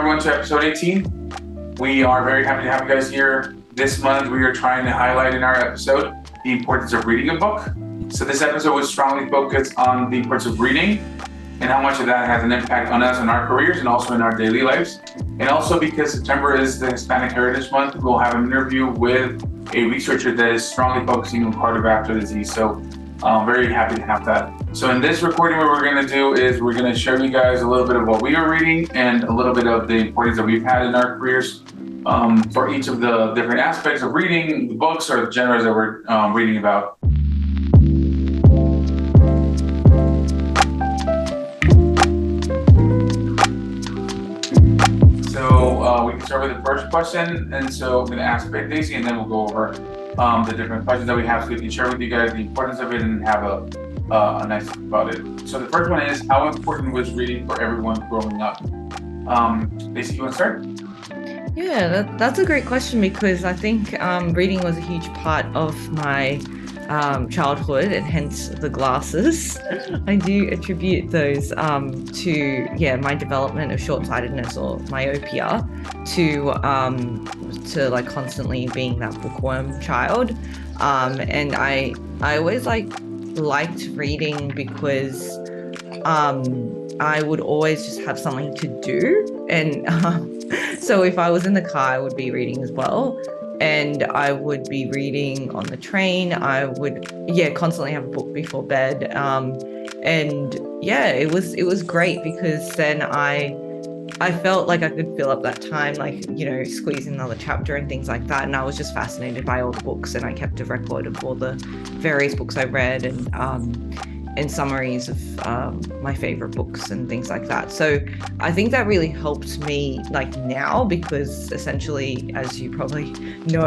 everyone to episode 18. We are very happy to have you guys here. This month we are trying to highlight in our episode the importance of reading a book. So this episode was strongly focused on the importance of reading and how much of that has an impact on us in our careers and also in our daily lives. And also because September is the Hispanic Heritage Month, we'll have an interview with a researcher that is strongly focusing on cardiovascular disease. So I'm very happy to have that. So in this recording, what we're going to do is we're going to show you guys a little bit of what we are reading and a little bit of the importance that we've had in our careers for each of the different aspects of reading, the books or the genres that we're reading about. So we can start with the first question. And so I'm going to ask Daisy and then we'll go over the different questions that we have so we can share with you guys the importance of it and have a nice talk about it. So the first one is, how important was reading for everyone growing up? Daisy, you want to start? Yeah, that's a great question because I think reading was a huge part of my childhood and hence the glasses. I do attribute those to my development of short-sightedness or myopia to like constantly being that bookworm child, and I always liked reading because I would always just have something to do, and so if I was in the car I would be reading as well. And I would be reading on the train. I would, constantly have a book before bed. It was great because then I felt like I could fill up that time, squeeze in another chapter and things like that. And I was just fascinated by all the books, and I kept a record of all the various books I read and summaries of my favorite books and things like that. So I think that really helped me now, because essentially, as you probably know,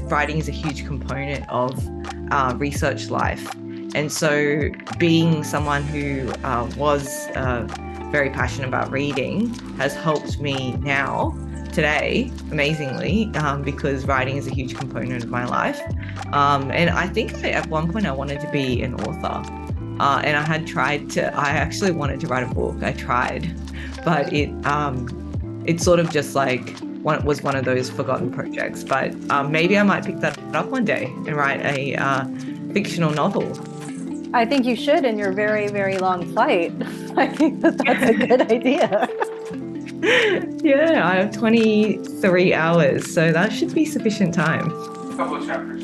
writing is a huge component of research life. And so being someone who was very passionate about reading has helped me now today, amazingly, because writing is a huge component of my life. And I think at one point I wanted to be an author. And I actually wanted to write a book. I tried, but it sort of just was one of those forgotten projects. But maybe I might pick that up one day and write a fictional novel. I think you should in your very, very long flight. I think that's a good idea. Yeah, I have 23 hours, so that should be sufficient time. A couple of chapters.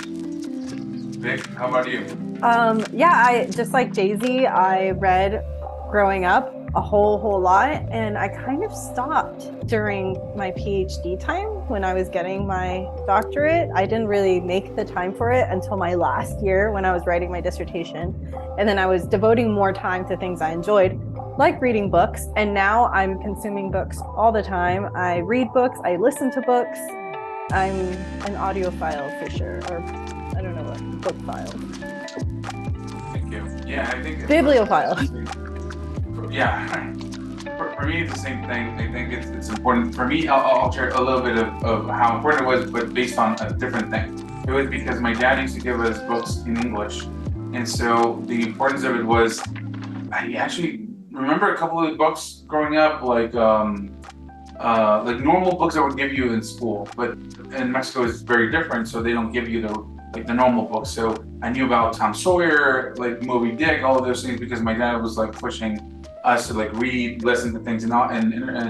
Vik, how about you? I just like Daisy, I read growing up a whole lot, and I kind of stopped during my PhD time when I was getting my doctorate. I didn't really make the time for it until my last year when I was writing my dissertation. And then I was devoting more time to things I enjoyed, like reading books. And now I'm consuming books all the time. I read books, I listen to books. I'm an audiophile for sure, or I don't know what, book file. Thank you. Yeah, I think bibliophile. For me, it's the same thing. I think it's important. For me, I'll share a little bit of how important it was, but based on a different thing. It was because my dad used to give us books in English. And so the importance of it was, I actually remember a couple of the books growing up, like normal books that would give you in school. But in Mexico, it's very different. So they don't give you the normal books. So I knew about Tom Sawyer, Moby Dick, all of those things, because my dad was pushing us to read, listen to things in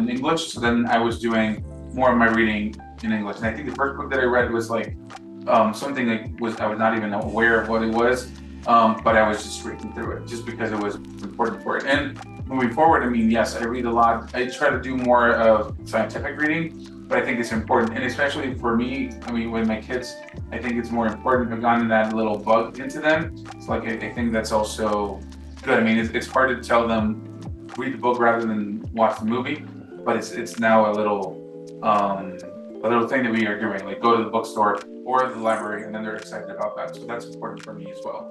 English. So then I was doing more of my reading in English. And I think the first book that I read was something I was not even aware of what it was, but I was just reading through it just because it was important for it. And moving forward, yes, I read a lot. I try to do more of scientific reading, but I think it's important. And especially for me, with my kids, I think it's more important to have gotten that little bug into them. So I think that's also good. It's hard to tell them read the book rather than watch the movie, but it's now a little thing that we are doing, go to the bookstore or the library, and then they're excited about that. So that's important for me as well.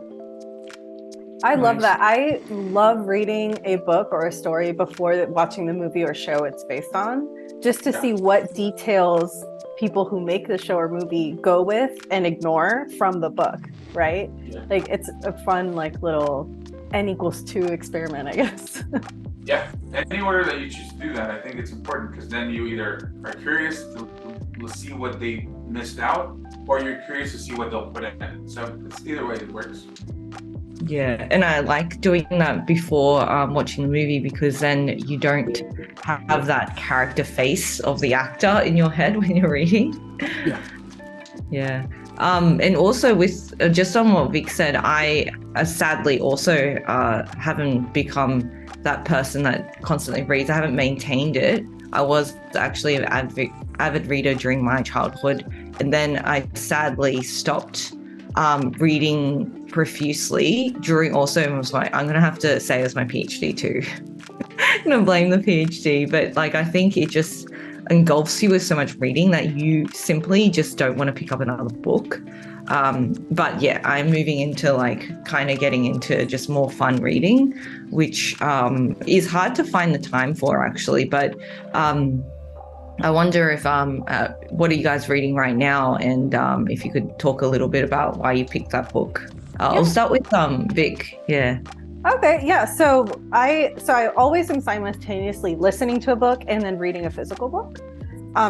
I love that. I love reading a book or a story before watching the movie or show it's based on, just to see what details people who make the show or movie go with and ignore from the book, right? Yeah. It's a fun little N=2 experiment, I guess. Yeah, any order that you choose to do that, I think it's important because then you either are curious to see what they missed out, or you're curious to see what they'll put in. So it's either way, it works. Yeah, and I like doing that before watching the movie because then you don't have that character face of the actor in your head when you're reading. Yeah. Yeah. And also with just on what Vik said, I sadly also haven't become that person that constantly reads. I haven't maintained it. I was actually an avid reader during my childhood, and then I sadly stopped reading profusely during also was like, I'm gonna have to say it was my PhD too. I'm gonna blame the PhD, but like I think it just engulfs you with so much reading that you simply just don't want to pick up another book. But yeah, I'm moving into like kind of getting into just more fun reading, which is hard to find the time for actually. But I wonder if what are you guys reading right now, and if you could talk a little bit about why you picked that book. I'll start with Vik. Yeah. Okay, yeah. So I always am simultaneously listening to a book and then reading a physical book.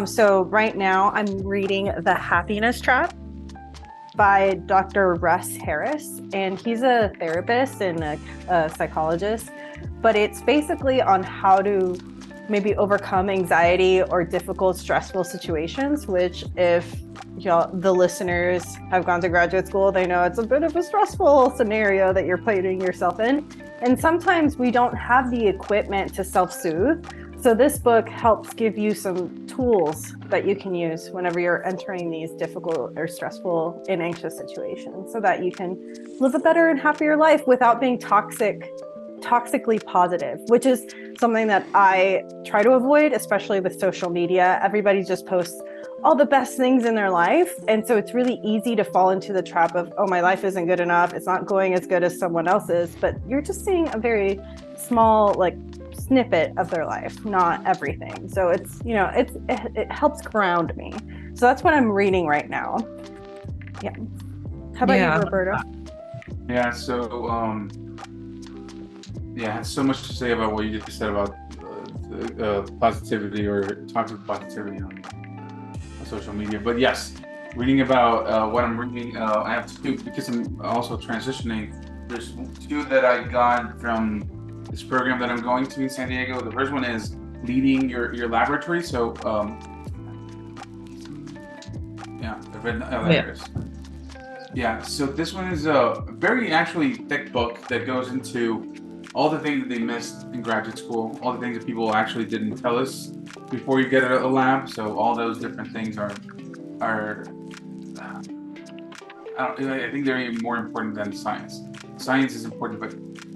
So right now I'm reading The Happiness Trap by Dr. Russ Harris, and he's a therapist and a psychologist, but it's basically on how to maybe overcome anxiety or difficult, stressful situations, which if the listeners have gone to graduate school, they know it's a bit of a stressful scenario that you're putting yourself in. And sometimes we don't have the equipment to self-soothe. So this book helps give you some tools that you can use whenever you're entering these difficult or stressful and anxious situations so that you can live a better and happier life without being toxically positive, which is something that I try to avoid, especially with social media. Everybody just posts all the best things in their life. And so it's really easy to fall into the trap of, oh, my life isn't good enough. It's not going as good as someone else's, but you're just seeing a very small, like, snippet of their life, not everything. So it's, it helps ground me. So that's what I'm reading right now. Yeah. How about you, Roberto? Yeah. So, so much to say about what you just said about positivity or toxic positivity on social media. But yes, reading about what I'm reading, I have two because I'm also transitioning. There's two that I got from this program that I'm going to in San Diego. The first one is leading your laboratory. So, so this one is a very actually thick book that goes into all the things that they missed in graduate school, all the things that people actually didn't tell us before you get a lab. So all those different things are I think they're even more important than science. Science is important, but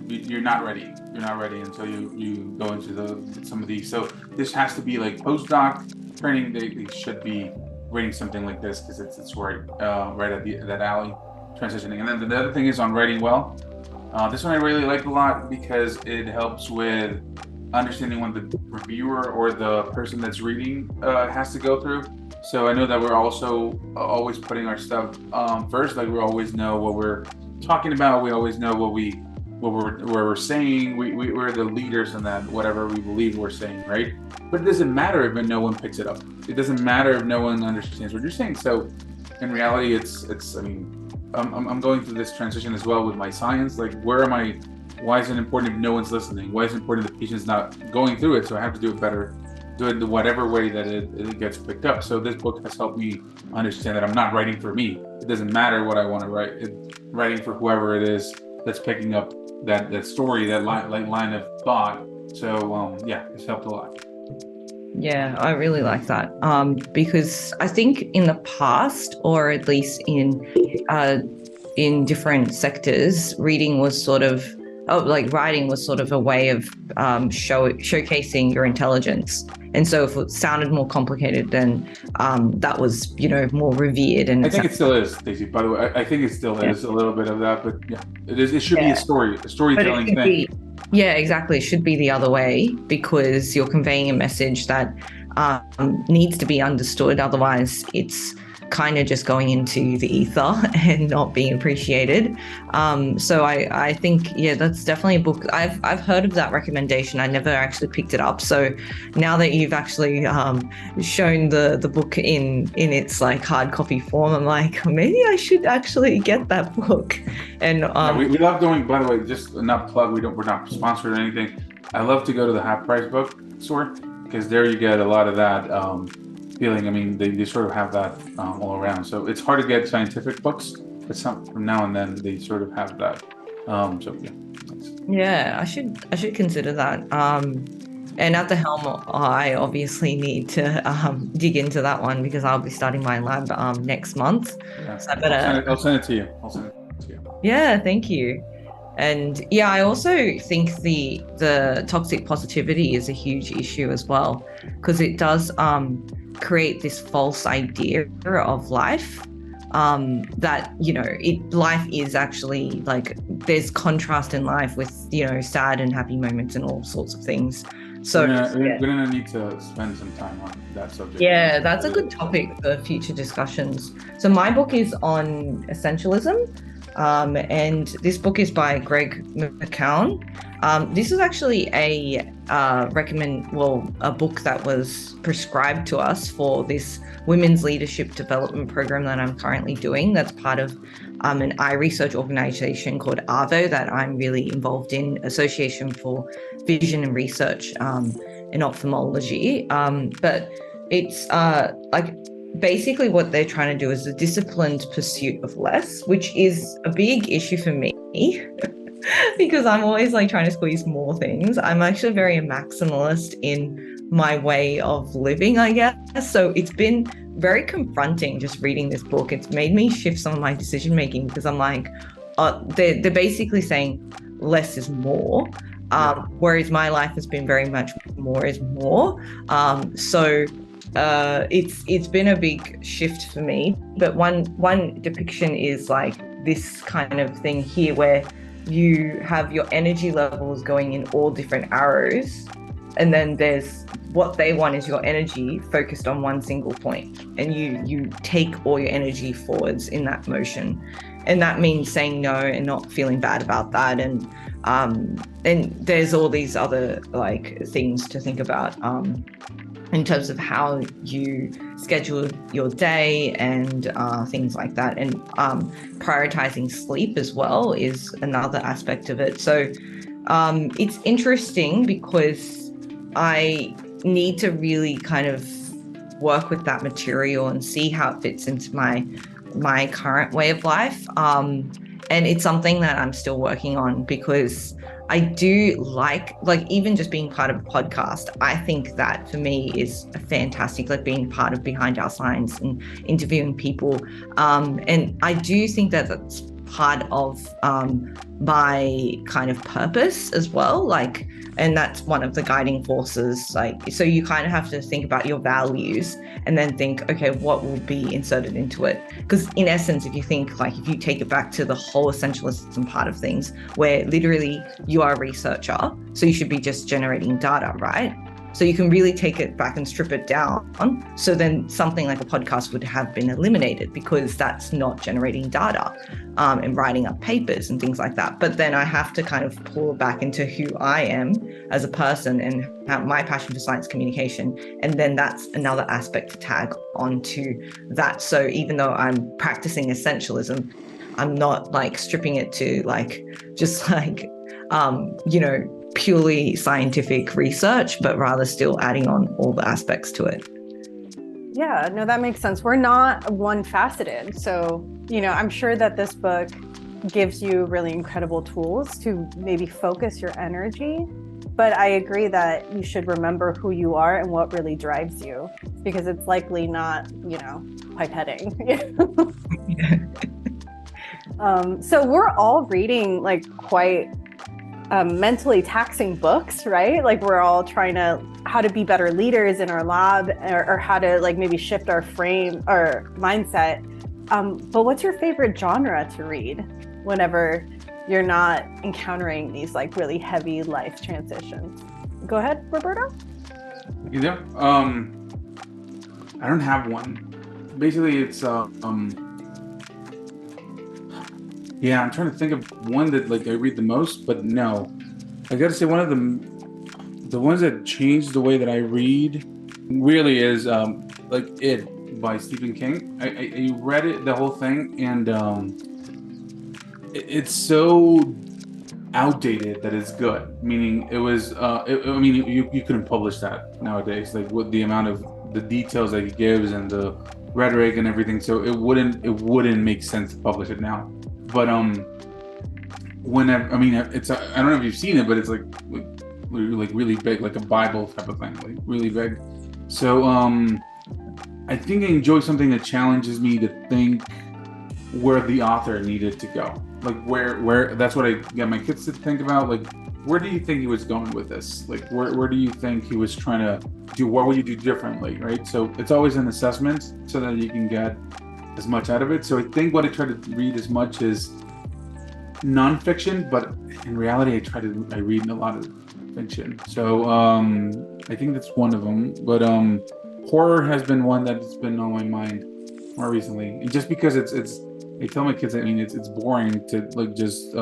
you're not ready. You're not ready until you go into some of these. So this has to be like postdoc training. They should be reading something like this because it's right at that alley, transitioning. And then the other thing is on writing well. This one I really like a lot because it helps with understanding what the reviewer or the person that's reading has to go through. So I know that we're also always putting our stuff first. Like we always know what we're talking about. We always know what we're saying. We're the leaders in that whatever we believe we're saying, right? But it doesn't matter if no one picks it up. It doesn't matter if no one understands what you're saying. So in reality, it's. I mean, I'm going through this transition as well with my science. Like, where am I? Why is it important if no one's listening? Why is it important if the patient's not going through it? So I have to do it better, do it whatever way that it gets picked up. So this book has helped me understand that I'm not writing for me. It doesn't matter what I want to write. It's writing for whoever it is that's picking up that story, that line of thought. So it's helped a lot. Yeah, I really like that because I think in the past, or at least in different sectors, reading was sort of writing was sort of a way of showcasing your intelligence. And so if it sounded more complicated, then that was, more revered. And I think it still is, Stacey, by the way. I think it still is a little bit of that, but yeah, it is. It should be a storytelling thing. Yeah, exactly. It should be the other way because you're conveying a message that needs to be understood. Otherwise, it's kind of just going into the ether and not being appreciated. So I think, yeah, that's definitely a book. I've heard of that recommendation. I never actually picked it up. So now that you've actually shown the book in its like hard copy form, I'm like, maybe I should actually get that book. And we love doing, by the way, just not plug, we're not sponsored or anything. I love to go to the Half Price bookstore because there you get a lot of that feeling. I mean, they sort of have that all around. So it's hard to get scientific books, but from now and then they sort of have that. So yeah. Yeah, I should consider that. And at the helm, I obviously need to dig into that one because I'll be starting my lab next month. Yeah. So I better... I'll send it to you. Yeah, thank you. And yeah, I also think the toxic positivity is a huge issue as well, because it does create this false idea of life, that, you know, life is actually like, there's contrast in life with, you know, sad and happy moments and all sorts of things. So we're gonna need to spend some time on that subject. Yeah, that's a good topic for future discussions. So my book is on essentialism. And this book is by Greg McKeown. This is actually a book that was prescribed to us for this women's leadership development program that I'm currently doing. That's part of an eye research organization called ARVO that I'm really involved in, Association for Vision and Research in Ophthalmology. But it's basically what they're trying to do is a disciplined pursuit of less, which is a big issue for me because I'm always like trying to squeeze more things. I'm actually very maximalist in my way of living, I guess. So it's been very confronting just reading this book. It's made me shift some of my decision making because I'm like, they're basically saying less is more. Whereas my life has been very much more is more. It's been a big shift for me. But one depiction is like this kind of thing here where you have your energy levels going in all different arrows, and then there's what they want is your energy focused on one single point, and you take all your energy forwards in that motion. And that means saying no and not feeling bad about that. And there's all these other like things to think about in terms of how you schedule your day and things like that. And prioritizing sleep as well is another aspect of it. So it's interesting because I need to really kind of work with that material and see how it fits into my current way of life. And it's something that I'm still working on because I do like even just being part of a podcast. I think that for me is fantastic, like being part of Behind Our Signs and interviewing people. And I do think that that's part of my kind of purpose as well. Like, and that's one of the guiding forces. Like, so you kind of have to think about your values and then think, okay, what will be inserted into it? Because in essence, if you think like, if you take it back to the whole essentialism part of things, where literally you are a researcher, so you should be just generating data, right? So you can really take it back and strip it down. So then something like a podcast would have been eliminated because that's not generating data and writing up papers and things like that. But then I have to kind of pull back into who I am as a person and have my passion for science communication. And then that's another aspect to tag onto that. So even though I'm practicing essentialism, I'm not like stripping it to like, just like, purely scientific research, but rather still adding on all the aspects to it. Yeah, no, that makes sense. We're not one faceted. So, I'm sure that this book gives you really incredible tools to maybe focus your energy. But I agree that you should remember who you are and what really drives you, because it's likely not, pipetting. So we're all reading like quite mentally taxing books, right? Like we're all trying to how to be better leaders in our lab or how to like maybe shift our frame or mindset. But what's your favorite genre to read whenever you're not encountering these like really heavy life transitions? Go ahead, Roberto. I don't have one basically it's yeah, I'm trying to think of one that like I read the most, but no, I gotta say one of the ones that changed the way that I read really is like It by Stephen King. I read it, the whole thing, and it's so outdated that it's good. Meaning it was I mean you couldn't publish that nowadays, like with the amount of the details that he gives and the rhetoric and everything. So it wouldn't make sense to publish it now. But when I mean it's I don't know if you've seen it, but it's like really big, like a Bible type of thing, like really big. So I think I enjoy something that challenges me to think where the author needed to go. Like where that's what I get my kids to think about. Like, where do you think he was going with this? Like, where do you think he was trying to do? What would you do differently, right? So it's always an assessment so that you can get as much out of it. So I think what I try to read as much is nonfiction, but in reality, I read a lot of fiction. So I think that's one of them. But horror has been one that's been on my mind more recently, and just because it's I tell my kids, I mean, it's boring to like just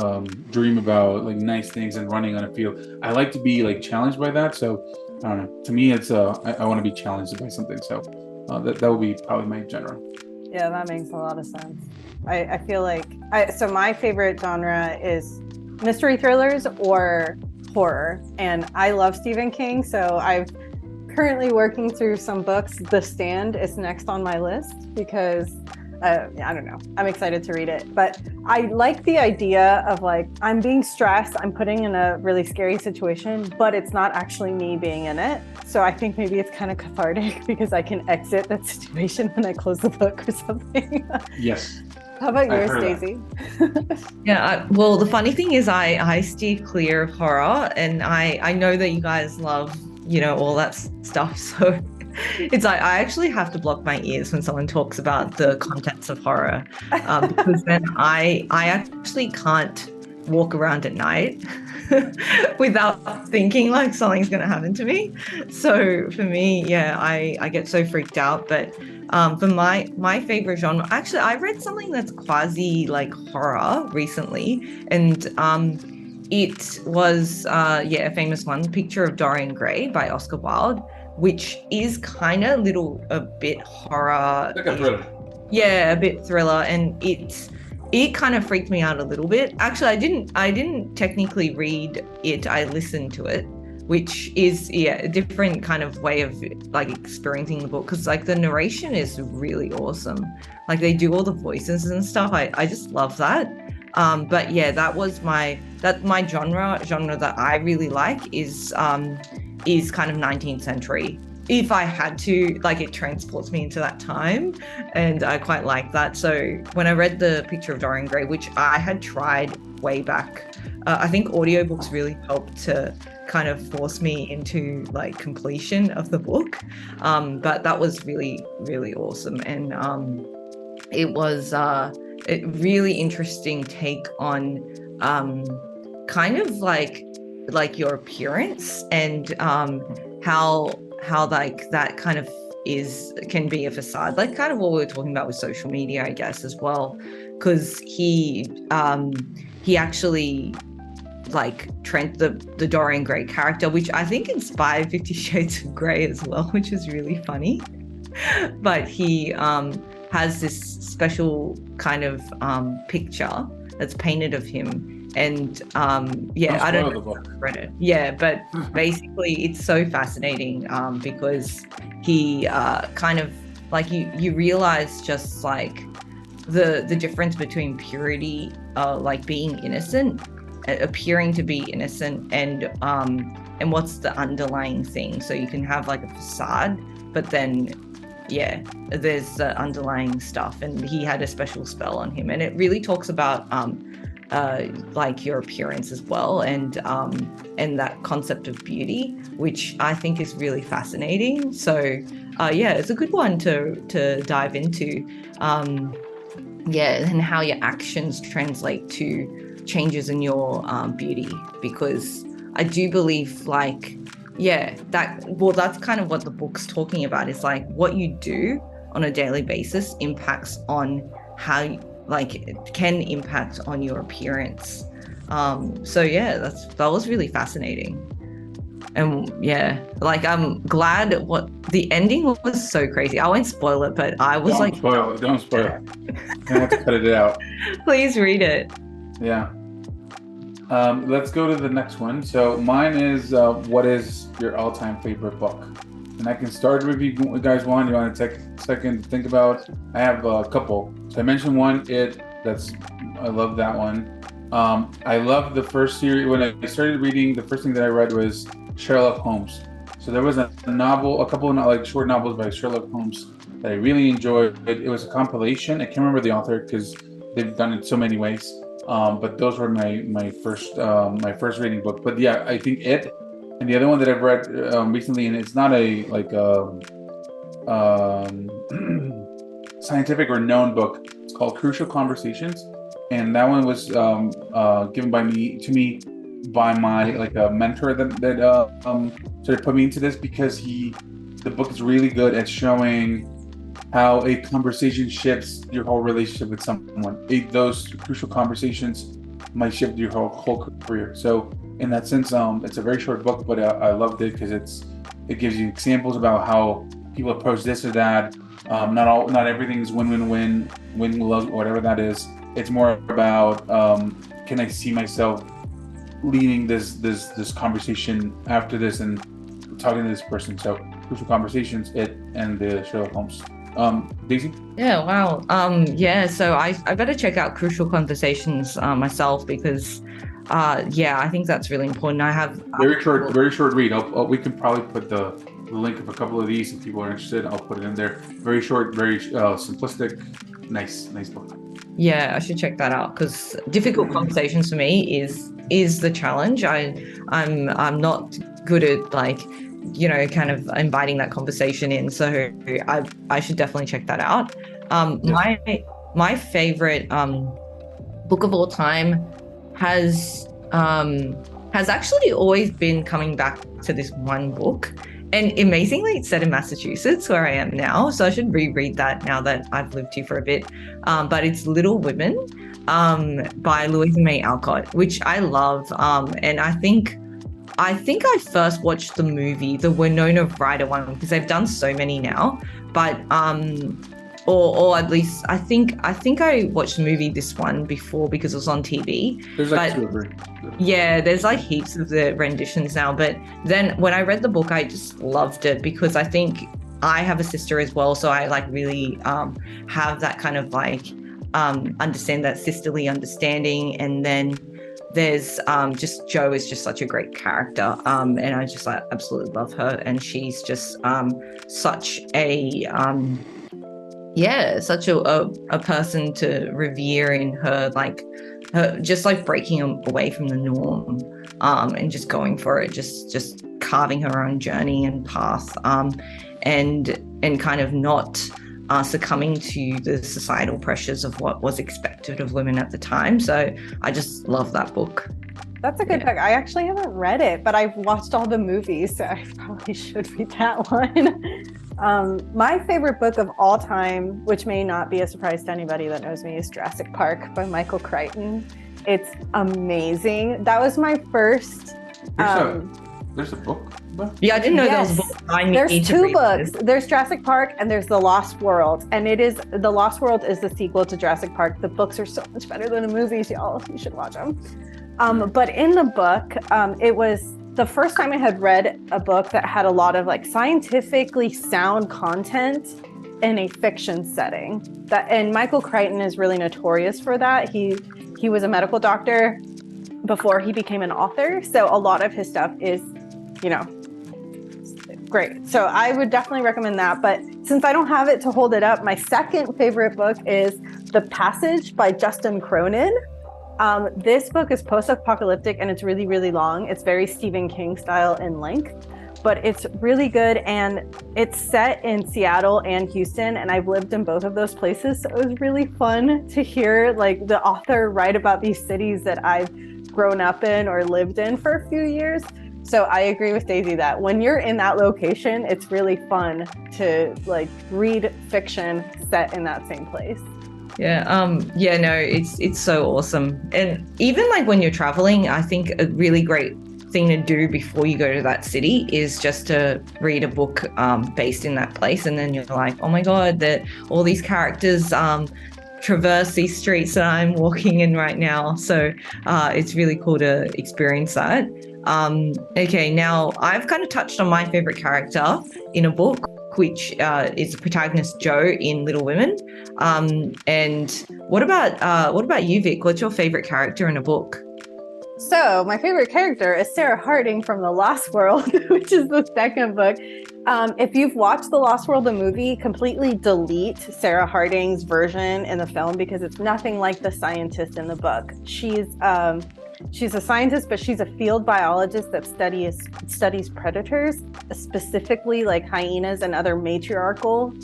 dream about like nice things and running on a field. I like to be like challenged by that. So I don't know. To me, it's I want to be challenged by something. So that would be probably my genre. Yeah, that makes a lot of sense. I feel like so my favorite genre is mystery thrillers or horror, and I love Stephen King. So I've currently working through some books. The Stand is next on my list because I don't know. I'm excited to read it, but I like the idea of like, I'm being stressed, I'm putting in a really scary situation, but it's not actually me being in it. So I think maybe it's kind of cathartic because I can exit that situation when I close the book or something. Yes. How about yours, Daisy? Yeah, well, the funny thing is I steer clear of horror, and I know that you guys love, all that stuff. So it's like I actually have to block my ears when someone talks about the contents of horror, because then I actually can't walk around at night without thinking like something's going to happen to me. So for me, yeah, I get so freaked out. But for my favorite genre, actually, I read something that's quasi like horror recently, and it was a famous one, Picture of Dorian Gray by Oscar Wilde, which is kind of a bit horror. Like a thriller. Yeah, a bit thriller, and it kind of freaked me out a little bit. Actually, I didn't technically read it. I listened to it, which is a different kind of way of like experiencing the book, because like the narration is really awesome. Like they do all the voices and stuff. I just love that. But yeah, that was my genre that I really like is kind of 19th century. If I had to, like, it transports me into that time, and I quite like that. So when I read the Picture of Dorian Gray, which I had tried way back, I think audiobooks really helped to kind of force me into like completion of the book. But that was really, really awesome. And it was a really interesting take on kind of like your appearance, and how like that kind of can be a facade, like kind of what we were talking about with social media, I guess, as well, because he actually like Trent, the Dorian Gray character, which I think inspired 50 Shades of Grey as well, which is really funny. But he has this special kind of picture that's painted of him. And I don't know if I've read it. Yeah, but basically it's so fascinating because he kind of like you realize just like the difference between purity, like being innocent, appearing to be innocent, and what's the underlying thing. So you can have like a facade, but then there's the underlying stuff, and he had a special spell on him, and it really talks about like your appearance as well, and that concept of beauty, which I think is really fascinating. So it's a good one to dive into, and how your actions translate to changes in your beauty, because I do believe that's kind of what the book's talking about. Is like what you do on a daily basis impacts on how it can impact on your appearance. So yeah, that was really fascinating. And yeah, like I'm glad what the ending was so crazy. I won't spoil it, but I was Don't spoil it. Don't spoil it. I have to cut it out. Please read it. Yeah. Let's go to the next one. So mine is what is your all-time favorite book? And I can start if you guys want. You want to take a second to think about? I have a couple. So I mentioned one. I love that one. I love the first series. When I started reading, the first thing that I read was Sherlock Holmes. So there was a couple of like short novels by Sherlock Holmes that I really enjoyed. It was a compilation. I can't remember the author because they've done it so many ways. But those were my first reading book. But yeah, I think it. And the other one that I've read recently, and it's not a scientific or known book. It's called Crucial Conversations, and that one was given to me by my a mentor that sort of put me into this because the book is really good at showing how a conversation shifts your whole relationship with someone. Those crucial conversations might shift your whole career. So in that sense, it's a very short book, but I loved it because it gives you examples about how people approach this or that. Not everything is win-win-win, win-love, whatever that is. It's more about can I see myself leading this conversation after this and talking to this person. So Crucial Conversations, it and the Sherlock Holmes. Daisy? Yeah, wow. Yeah, so I better check out Crucial Conversations myself because I think that's really important. I have very short read. We can probably put the link of a couple of these if people are interested. I'll put it in there. Very short, very simplistic, nice book. Yeah, I should check that out because difficult conversations for me is the challenge. I'm not good at kind of inviting that conversation in. So I should definitely check that out. Yes. My favorite book of all time has actually always been coming back to this one book. And amazingly, it's set in Massachusetts, where I am now. So I should reread that now that I've lived here for a bit. But it's Little Women by Louisa May Alcott, which I love. And I think I first watched the movie, the Winona Ryder one, because they've done so many now. But or at least I think I watched the movie, this one, before because it was on TV. There's two or three. Yeah, there's heaps of the renditions now. But then when I read the book, I just loved it because I think I have a sister as well, so I really have that kind of understand that sisterly understanding. And then there's just Jo is just such a great character, and I just absolutely love her, and she's just such a such a person to revere in her her just breaking away from the norm and just going for it, just carving her own journey and path, and kind of not succumbing to the societal pressures of what was expected of women at the time. So I just love that book. That's a good book. I actually haven't read it, but I've watched all the movies, so I probably should read that one. My favorite book of all time, which may not be a surprise to anybody that knows me, is Jurassic Park by Michael Crichton. It's amazing. That was my first. There's a book? Yeah, I didn't know there was a book. There's two books. There's Jurassic Park and there's The Lost World. And The Lost World is the sequel to Jurassic Park. The books are so much better than the movies, y'all. You should watch them. But in the book, it was the first time I had read a book that had a lot of scientifically sound content in a fiction setting. And Michael Crichton is really notorious for that. He was a medical doctor before he became an author. So a lot of his stuff is, great. So I would definitely recommend that. But since I don't have it to hold it up, my second favorite book is The Passage by Justin Cronin. This book is post-apocalyptic and it's really, really long. It's very Stephen King style in length, but it's really good. And it's set in Seattle and Houston, and I've lived in both of those places. So it was really fun to hear the author write about these cities that I've grown up in or lived in for a few years. So I agree with Daisy that when you're in that location, it's really fun to like read fiction set in that same place. Yeah, no, it's so awesome. And even like when you're traveling, I think a really great thing to do before you go to that city is just to read a book based in that place, and then you're like, oh my god, that all these characters traverse these streets that I'm walking in right now. So it's really cool to experience that. Okay, now I've kind of touched on my favorite character in a book, which is the protagonist Joe in Little Women. And what about you, Vic? What's your favorite character in a book? So my favorite character is Sarah Harding from The Lost World, which is the second book. If you've watched The Lost World, the movie, completely delete Sarah Harding's version in the film because it's nothing like the scientist in the book. She's a scientist, but she's a field biologist that studies predators, specifically like hyenas and other matriarchal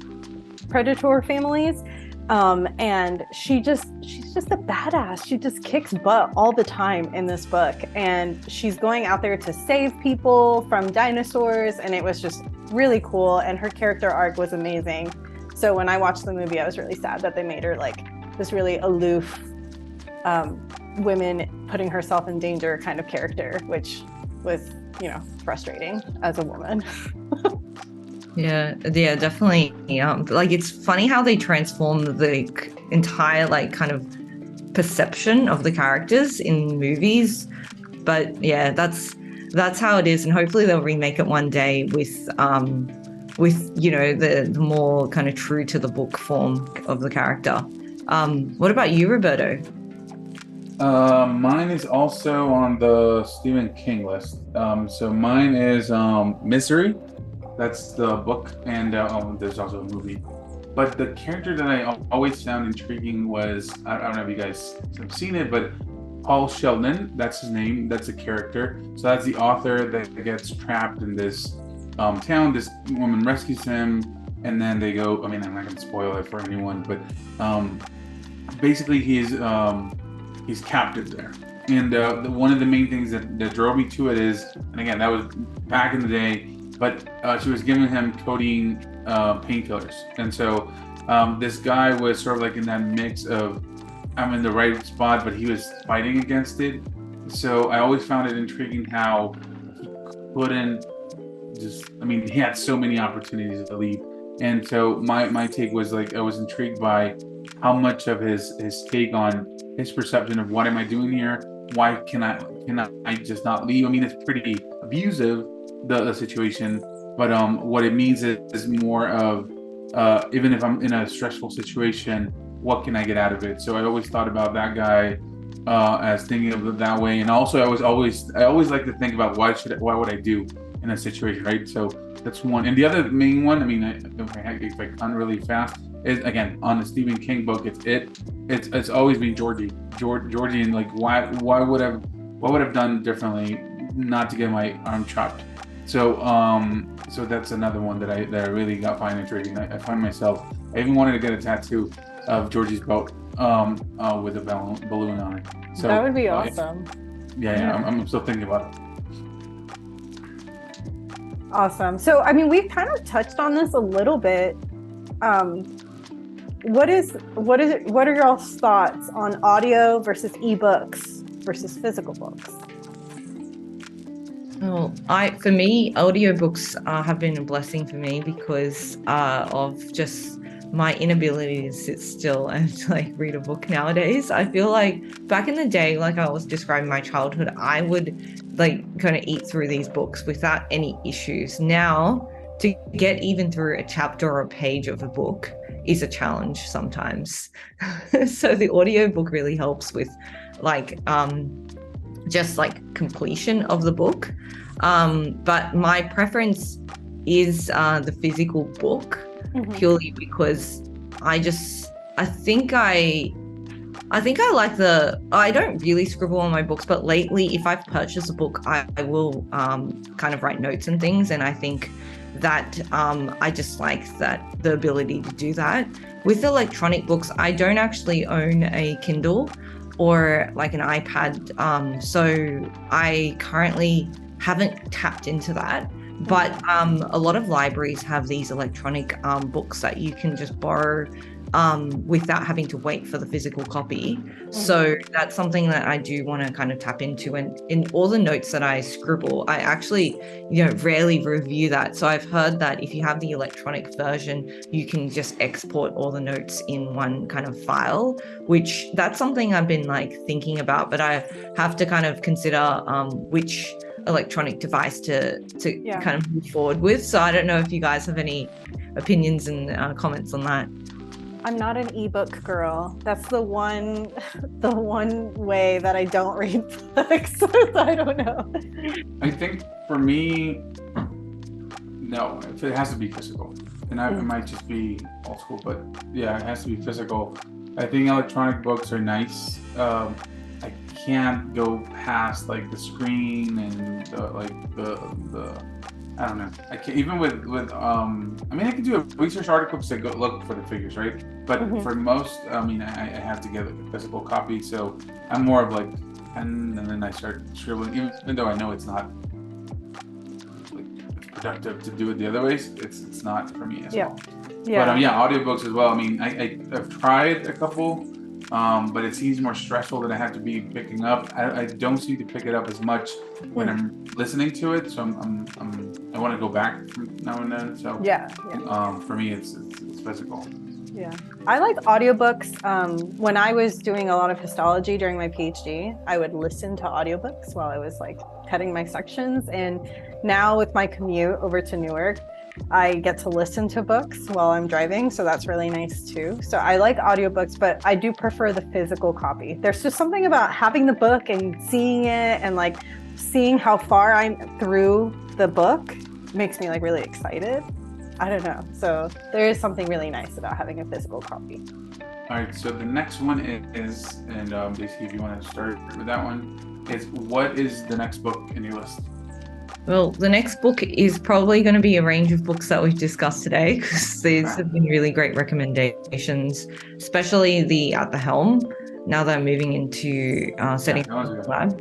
predator families. And she's just a badass. She just kicks butt all the time in this book. And she's going out there to save people from dinosaurs. And it was just really cool. And her character arc was amazing. So when I watched the movie, I was really sad that they made her like this really aloof, women putting herself in danger kind of character, which was, frustrating as a woman. Yeah, definitely. Like it's funny how they transform the entire like kind of perception of the characters in movies. But yeah, that's how it is, and hopefully they'll remake it one day with the more kind of true to the book form of the character. What about you, Roberto? Mine is also on the Stephen King list. So mine is Misery. That's the book, and there's also a movie. But the character that I always found intriguing was, I don't know if you guys have seen it, but Paul Sheldon, that's his name, that's a character. So that's the author that gets trapped in this town. This woman rescues him, and then they go, I'm not going to spoil it for anyone, but basically he's captive there. And one of the main things that drove me to it is, and again, that was back in the day, but she was giving him codeine painkillers. And so this guy was sort of like in that mix of, I'm in the right spot, but he was fighting against it. So I always found it intriguing how he couldn't he had so many opportunities to leave. And so my take was like, I was intrigued by how much of his take on his perception of what am I doing here? Why can I just not leave? It's pretty abusive, the situation, but what it means is more of even if I'm in a stressful situation, what can I get out of it? So I always thought about that guy as thinking of it that way, and also I always like to think about why would I do in a situation, right? So that's one, and the other main one, if I can really fast, is again on the Stephen King book. It's always been Georgie, and like why would have done differently not to get my arm chopped. So that's another one that I really find intriguing. I find myself, I even wanted to get a tattoo of Georgie's boat with a balloon on it. So that would be awesome. Yeah. I'm still thinking about it. Awesome. So we've kind of touched on this a little bit. What are y'all's thoughts on audio versus ebooks versus physical books? Well, for me, audiobooks have been a blessing for me because of just my inability to sit still and like read a book nowadays. I feel like back in the day, like I was describing my childhood, I would like kind of eat through these books without any issues. Now, to get even through a chapter or a page of a book is a challenge sometimes. So the audiobook really helps with like just like completion of the book. But my preference is the physical book, purely because I think I like I don't really scribble on my books, but lately if I've purchased a book, I will kind of write notes and things, and I think that I just like the ability to do that. With electronic books, I don't actually own a Kindle or like an iPad, so I currently haven't tapped into that. But a lot of libraries have these electronic books that you can just borrow without having to wait for the physical copy. So that's something that I do want to kind of tap into. And in all the notes that I scribble, I actually, rarely review that. So I've heard that if you have the electronic version, you can just export all the notes in one kind of file, which that's something I've been like thinking about, but I have to kind of consider which electronic device to kind of move forward with. So I don't know if you guys have any opinions and comments on that. I'm not an ebook girl. That's the one way that I don't read books. So I don't know. I think for me, no, if it has to be physical. And it might just be old school, but yeah, it has to be physical. I think electronic books are nice. I can't go past like the screen and the I don't know. I can't even with I mean, I can do a research article to go look for the figures, right? But for most, I mean, I have to get like a physical copy. So I'm more of like pen, and then I start scribbling, even though I know it's not like productive to do it the other ways. It's not for me as well. Yeah. But audiobooks as well. I mean, I've tried a couple. But it seems more stressful that I have to be picking up. I don't seem to pick it up as much when I'm listening to it. So I want to go back from now and then. So for me, it's physical. Yeah, I like audiobooks. When I was doing a lot of histology during my PhD, I would listen to audiobooks while I was like cutting my sections. And now with my commute over to Newark, I get to listen to books while I'm driving, so that's really nice too. So I like audiobooks, but I do prefer the physical copy. There's just something about having the book and seeing it and like seeing how far I'm through the book makes me like really excited. I don't know. So there is something really nice about having a physical copy. All right, so the next one is, and basically if you want to start with that one, is what is the next book in your list? Well, the next book is probably going to be a range of books that we've discussed today, because these have been really great recommendations, especially the At the Helm, now that I'm moving into setting up the lab.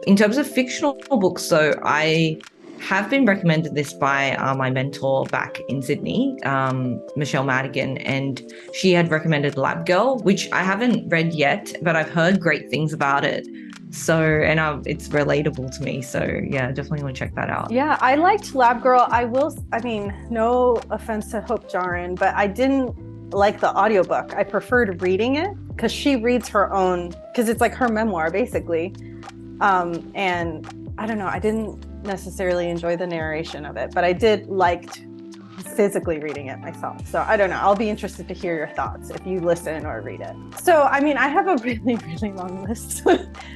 In terms of fictional books, though, I have been recommended this by my mentor back in Sydney, Michelle Madigan, and she had recommended Lab Girl, which I haven't read yet, but I've heard great things about it. So, and it's relatable to me. So yeah, definitely want to check that out. Yeah, I liked Lab Girl. I mean, no offense to Hope Jahren, but I didn't like the audiobook. I preferred reading it because she reads her own, because it's like her memoir basically. And I don't know, I didn't necessarily enjoy the narration of it, but I did liked physically reading it myself. So I don't know, I'll be interested to hear your thoughts if you listen or read it. So I mean, I have a really, really long list,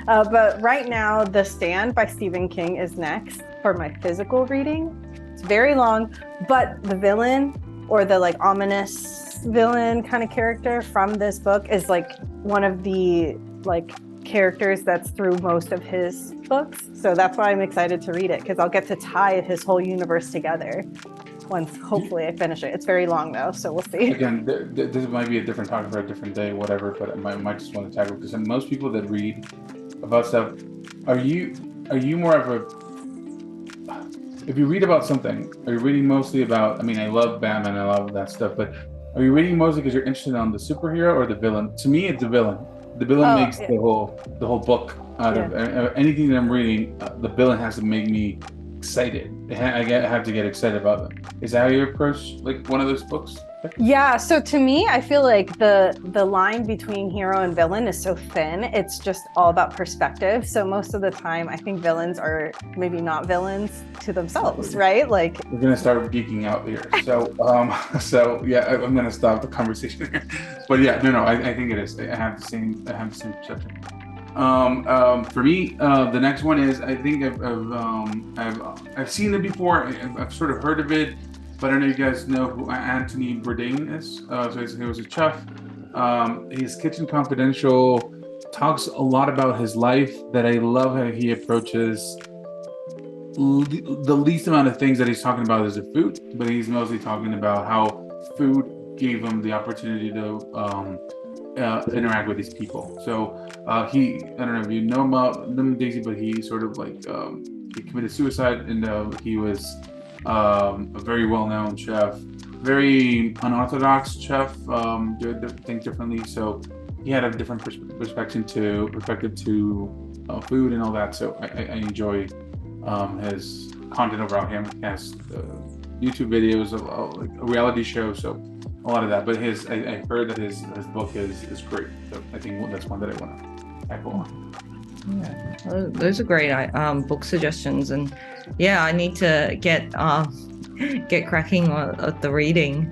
but right now The Stand by Stephen King is next for my physical reading. It's very long, but the villain, or the like ominous villain kind of character from this book, is like one of the like characters that's through most of his books. So that's why I'm excited to read it, because I'll get to tie his whole universe together once hopefully I finish it. It's very long though, so we'll see. Again, this might be a different topic for a different day, whatever, but I might just want to tackle, because most people that read about stuff, are you more of a, if you read about something, are you reading mostly about, I mean, I love Batman, I love that stuff, but are you reading mostly because you're interested on the superhero or the villain? To me, it's the villain. The villain makes the whole book out of anything that I'm reading. The villain has to make me excited. I have to get excited about them. Is that how you approach like one of those books? Yeah, so to me, I feel like the line between hero and villain is so thin. It's just all about perspective. So most of the time, I think villains are maybe not villains to themselves, right? Like, we're gonna start geeking out here. So, so yeah, I'm gonna stop the conversation here. But yeah, no, I think it is. I have the same perception. For me, the next one is, I think I've seen it before. I've sort of heard of it. But I don't know if you guys know who Anthony Bourdain is. So he was a chef. His Kitchen Confidential talks a lot about his life, that I love how he approaches the least amount of things that he's talking about is the food, but he's mostly talking about how food gave him the opportunity to interact with these people. So I don't know if you know about them, Daisy, but he sort of like he committed suicide, and he was a very well-known chef, very unorthodox chef, did things differently. So he had a different perspective to food and all that. So I enjoy his content about him. He has YouTube videos, like a reality show, so a lot of that. But I heard that his book is great. So I think that's one that I want to tackle on. Yeah, those are great book suggestions, and yeah, I need to get cracking at the reading.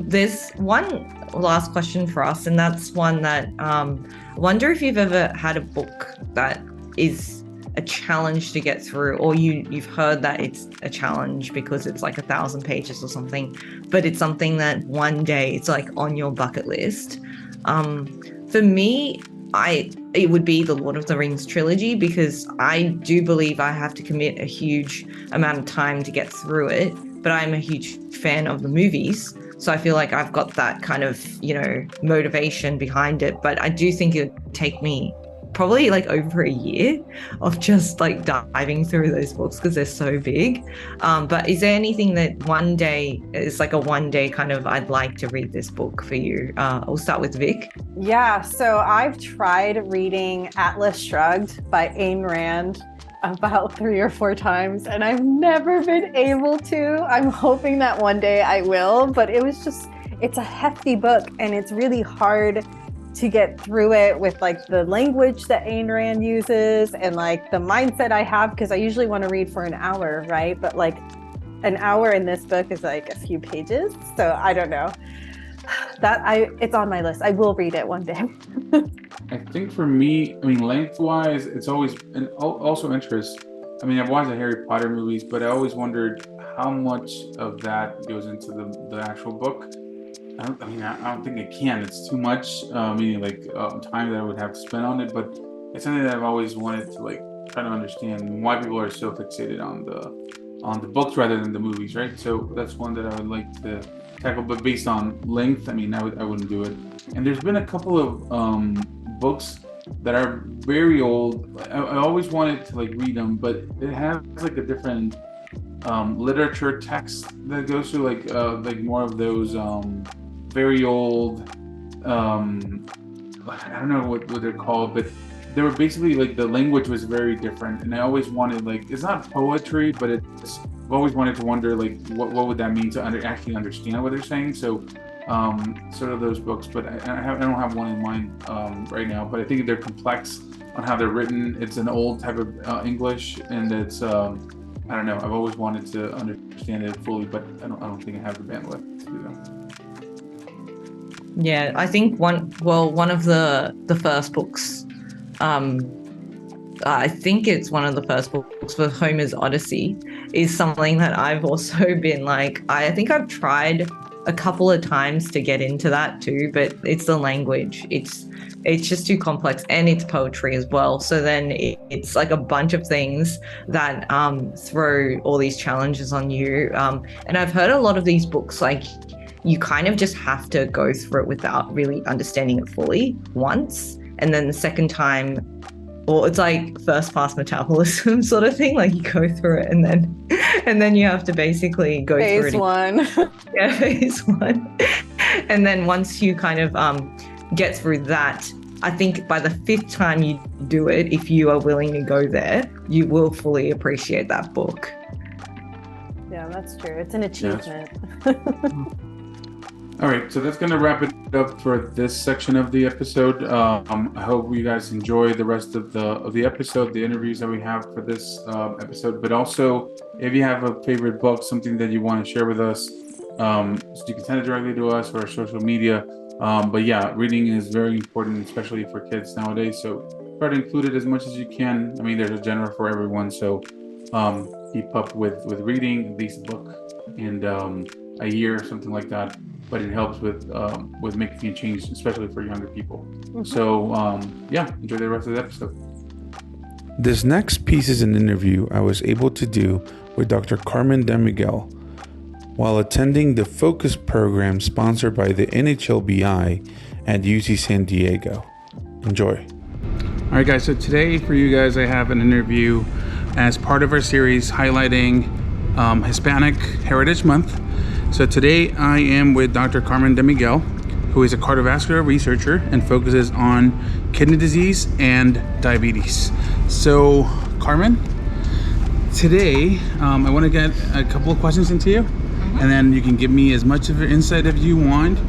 There's one last question for us, and that's one that I wonder if you've ever had a book that is a challenge to get through, or you've heard that it's a challenge because it's like 1,000 pages or something, but it's something that one day it's like on your bucket list. For me, it would be the Lord of the Rings trilogy, because I do believe I have to commit a huge amount of time to get through it, but I'm a huge fan of the movies. So I feel like I've got that kind of, motivation behind it. But I do think it would take me probably like over a year of just like diving through those books because they're so big. But is there anything that one day is like a one day kind of, I'd like to read this book for you? I'll start with Vik. Yeah, so I've tried reading Atlas Shrugged by Ayn Rand about 3 or 4 times, and I've never been able to. I'm hoping that one day I will, but it's a hefty book, and it's really hard to get through it with like the language that Ayn Rand uses and like the mindset I have, because I usually want to read for an hour, right? But like an hour in this book is like a few pages, so I don't know. It's on my list. I will read it one day. I think for me, lengthwise, it's always, and also interest. I've watched the Harry Potter movies, but I always wondered how much of that goes into the actual book. I don't think it can. It's too much, time that I would have to spend on it. But it's something that I've always wanted to like try to understand why people are so fixated on the books rather than the movies, right? So that's one that I would like to tackle. But based on length, I wouldn't do it. And there's been a couple of books that are very old. I always wanted to like read them, but it has like a different literature text that goes through like more of those very old, I don't know what they're called, but they were basically like the language was very different, and I always wanted, like, it's not poetry, but I've always wanted to wonder like what would that mean to actually understand what they're saying. So sort of those books, but I don't have one in mind right now, but I think they're complex on how they're written. It's an old type of English, and it's I don't know, I've always wanted to understand it fully, but I don't think I have the bandwidth to do that. Yeah, I think one of the first books, I think it's one of the first books for Homer's Odyssey, is something that I've also been like, I think I've tried a couple of times to get into that too, but it's the language. It's just too complex, and it's poetry as well. So then it's like a bunch of things that throw all these challenges on you. And I've heard a lot of these books, like, you kind of just have to go through it without really understanding it fully once. And then the second time, or it's like first pass metabolism sort of thing. Like, you go through it and then you have to basically go through it. Phase 1. Yeah, phase 1. And then once you kind of get through that, I think by the 5th time you do it, if you are willing to go there, you will fully appreciate that book. Yeah, that's true. It's an achievement. All right, so that's going to wrap it up for this section of the episode. I hope you guys enjoy the rest of the episode, the interviews that we have for this episode. But also, if you have a favorite book, something that you want to share with us, so you can send it directly to us or our social media. But yeah, reading is very important, especially for kids nowadays. So try to include it as much as you can. There's a genre for everyone. So keep up with reading, at least a book in a year, something like that. But it helps with making a change, especially for younger people. Mm-hmm. So enjoy the rest of the episode. This next piece is an interview I was able to do with Dr. Carmen de Miguel while attending the Focus program sponsored by the NHLBI at UC San Diego. Enjoy. All right, guys. So today for you guys, I have an interview as part of our series highlighting Hispanic Heritage Month. So today I am with Dr. Carmen de Miguel, who is a cardiovascular researcher and focuses on kidney disease and diabetes. So Carmen, today I want to get a couple of questions into you, and then you can give me as much of an insight as you want.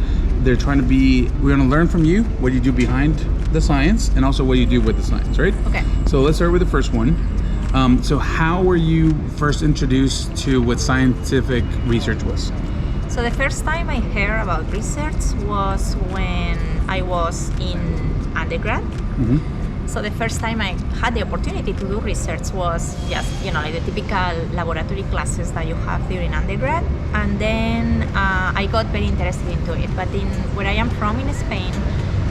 We're going to learn from you what you do behind the science and also what you do with the science, right? Okay. So let's start with the first one. So how were you first introduced to what scientific research was? So the first time I heard about research was when I was in undergrad. So the first time I had the opportunity to do research was just, like the typical laboratory classes that you have during undergrad. And then I got very interested into it. But where I am from in Spain,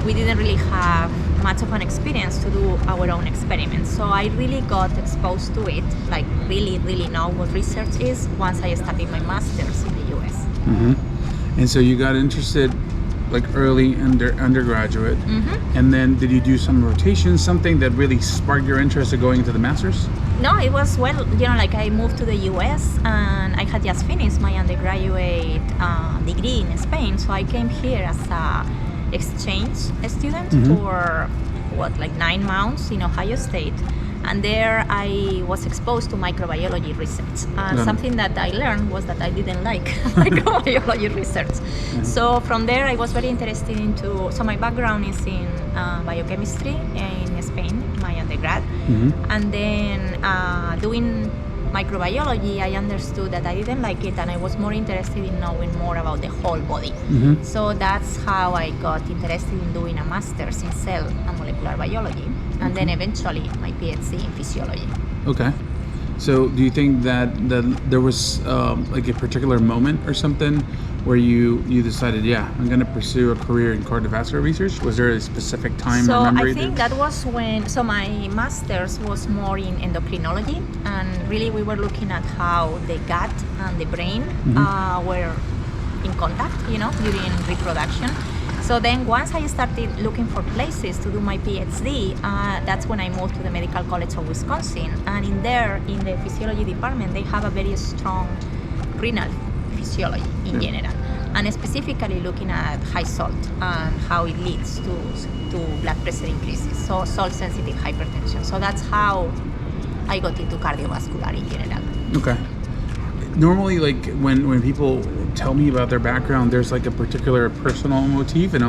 we didn't really have much of an experience to do our own experiments. So I really got exposed to it, like really know what research is once I started my master's in the US. And so you got interested like early undergraduate, and then did you do some rotation, something that really sparked your interest of going into the master's? No, it was, like I moved to the US and I had just finished my undergraduate degree in Spain. So I came here as a exchange student for 9 months in Ohio State. And there I was exposed to microbiology research. Something that I learned was that I didn't like microbiology research. So from there I was very interested so my background is in biochemistry in Spain, my undergrad. And then doing microbiology, I understood that I didn't like it and I was more interested in knowing more about the whole body. So that's how I got interested in doing a master's in cell and molecular biology. And then eventually my PhD in physiology. Okay. So do you think that there was like a particular moment or something where you decided, I'm going to pursue a career in cardiovascular research? Was there a specific time or memory? So I think that was so my master's was more in endocrinology, and really we were looking at how the gut and the brain were in contact, during reproduction. So then once I started looking for places to do my PhD, that's when I moved to the Medical College of Wisconsin. And in the physiology department, they have a very strong renal physiology in general. And specifically looking at high salt and how it leads to blood pressure increases. So salt-sensitive hypertension. So that's how I got into cardiovascular in general. Okay. Normally, like when people tell me about their background, there's like a particular personal motif, and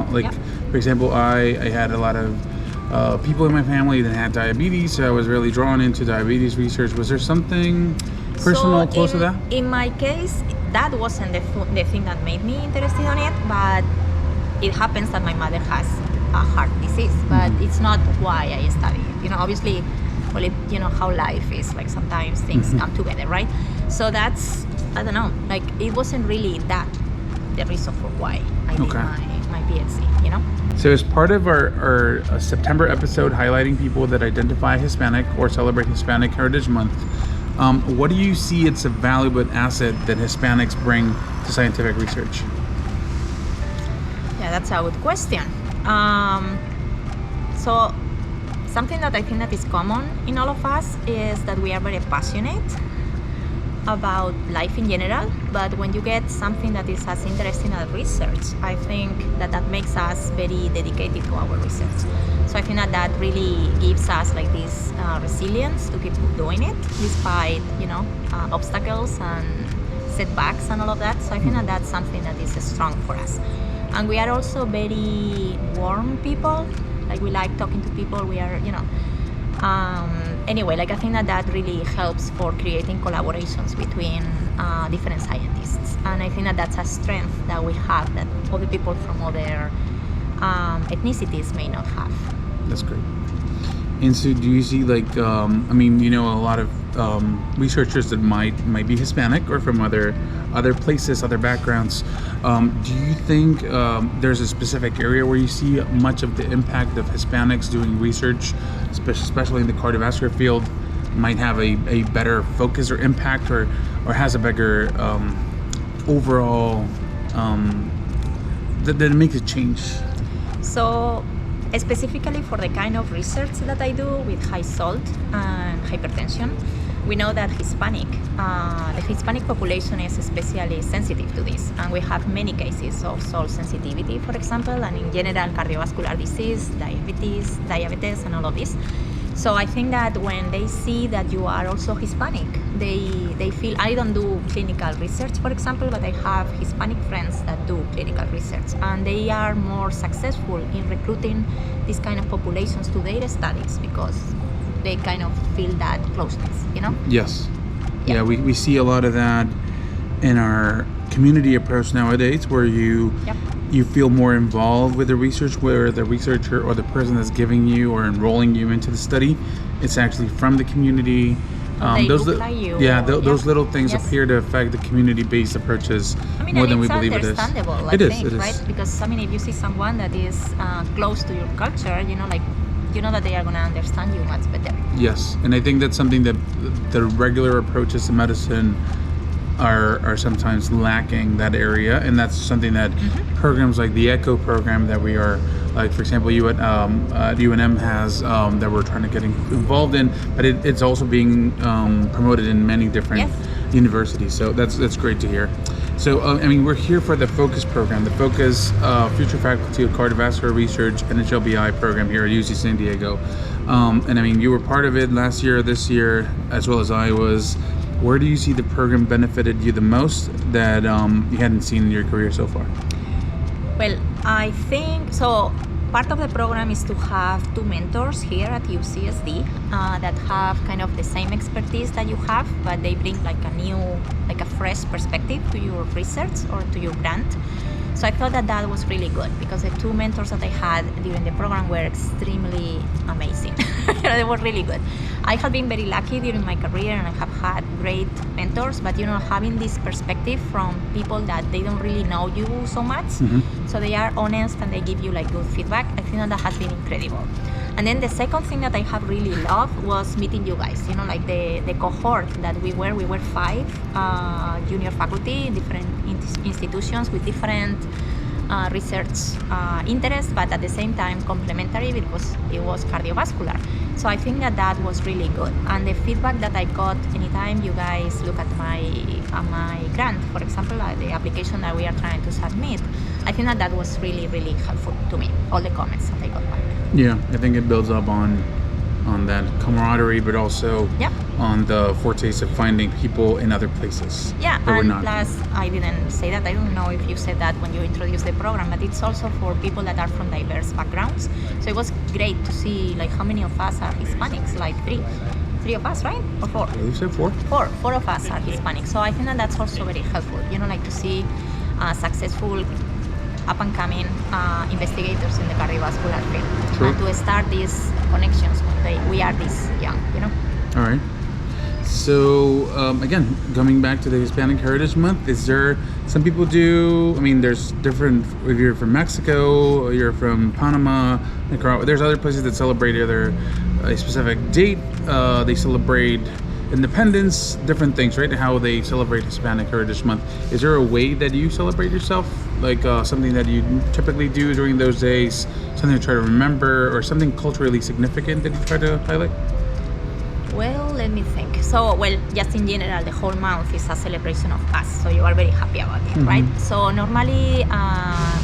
for example, I had a lot of people in my family that had diabetes, so I was really drawn into diabetes research. Was there something personal close to that? In my case, that wasn't the thing that made me interested in it, but it happens that my mother has a heart disease, but it's not why I studied. Obviously, how life is, like sometimes things come together, right? So that's, I don't know, like it wasn't really that the reason for why I did my PhD, So as part of our September episode highlighting people that identify Hispanic or celebrate Hispanic Heritage Month, what do you see it's a valuable asset that Hispanics bring to scientific research? Yeah, that's a good question. So something that I think that is common in all of us is that we are very passionate about life in general, but when you get something that is as interesting as research, I think that makes us very dedicated to our research. So I think that really gives us like this resilience to keep doing it despite obstacles and setbacks and all of that. So I think that that's something that is strong for us. And we are also very warm people. Like we like talking to people. We are, anyway, like I think that really helps for creating collaborations between different scientists. And I think that that's a strength that we have that other people from other ethnicities may not have. That's great. And so do you see like, a lot of researchers that might be Hispanic or from other places, other backgrounds. Do you think there's a specific area where you see much of the impact of Hispanics doing research, especially in the cardiovascular field, might have a better focus or impact, or has a bigger overall that it makes a change? So specifically for the kind of research that I do with high salt and hypertension, we know that the Hispanic population is especially sensitive to this, and we have many cases of salt sensitivity, for example, and in general cardiovascular disease, diabetes, and all of this. So I think that when they see that you are also Hispanic, they feel, I don't do clinical research, for example, but I have Hispanic friends that do clinical research, and they are more successful in recruiting these kind of populations to their studies because they kind of feel that closeness, you know? Yes. Yeah, we see a lot of that in our community approach nowadays, where you feel more involved with the research, where the researcher or the person that's giving you or enrolling you into the study, it's actually from the community. Those little things appear to affect the community-based approaches more than we believe it is. It's understandable, it is, right? Because if you see someone that is close to your culture, you know that they are going to understand you much better. Yes, and I think that's something that the regular approaches to medicine are sometimes lacking that area, and that's something that programs like the ECHO program that we are, like for example, UNM has that we're trying to get involved in, but it's also being promoted in many different universities. So that's great to hear. So we're here for the FOCUS program, the FOCUS Future Faculty of Cardiovascular Research NHLBI program here at UC San Diego. And you were part of it last year, this year, as well as I was. Where do you see the program benefited you the most that you hadn't seen in your career so far? Well, I think so. Part of the program is to have two mentors here at UCSD that have kind of the same expertise that you have, but they bring like a fresh perspective to your research or to your grant. So I thought that was really good because the two mentors that I had during the program were extremely amazing. They were really good. I have been very lucky during my career and I have had great mentors, but having this perspective from people that they don't really know you so much, so they are honest and they give you like good feedback, I think that has been incredible. And then the second thing that I have really loved was meeting you guys, like the cohort that we were 5 junior faculty in different institutions with different research interests, but at the same time complementary because it was cardiovascular. So I think that was really good. And the feedback that I got anytime you guys look at my grant, for example, the application that we are trying to submit, I think that was really, really helpful to me, all the comments that I got back. Yeah, I think it builds up on that camaraderie, but also on the foretaste of finding people in other places. Yeah, and plus, I didn't say that. I don't know if you said that when you introduced the program, but it's also for people that are from diverse backgrounds. So it was great to see like how many of us are Hispanics, like three of us, right? Or 4? You said 4? 4 of us are Hispanic. So I think that's also very helpful, like to see successful up-and-coming investigators in the cardiovascular field. True. And to start these connections when we are this young, All right. So, again, coming back to the Hispanic Heritage Month, is there, some people do, there's different, if you're from Mexico, or you're from Panama, Nicaragua, there's other places that celebrate either a specific date, they celebrate independence, different things, right? How they celebrate Hispanic Heritage Month. Is there a way that you celebrate yourself? Like something that you typically do during those days, something to try to remember, or something culturally significant that you try to highlight? Well, let me think. So, just in general, the whole month is a celebration of us. So you are very happy about it, right? So normally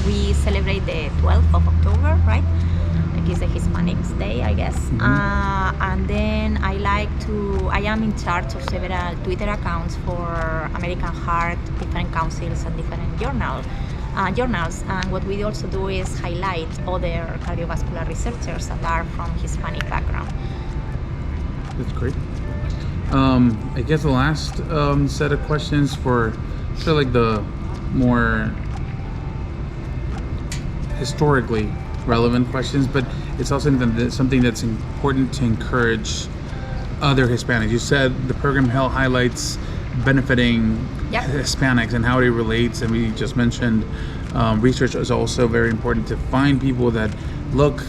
we celebrate the 12th of October, right? Like it's the Hispanics Day, I guess. And then I am in charge of several Twitter accounts for American Heart, different councils and different journals. And what we also do is highlight other cardiovascular researchers that are from Hispanic background. That's great. I guess the last set of questions for sort of like the more historically relevant questions, but it's also something that's important to encourage other Hispanics. You said the program highlights benefiting Hispanics and how it relates, and we just mentioned research is also very important to find people that look,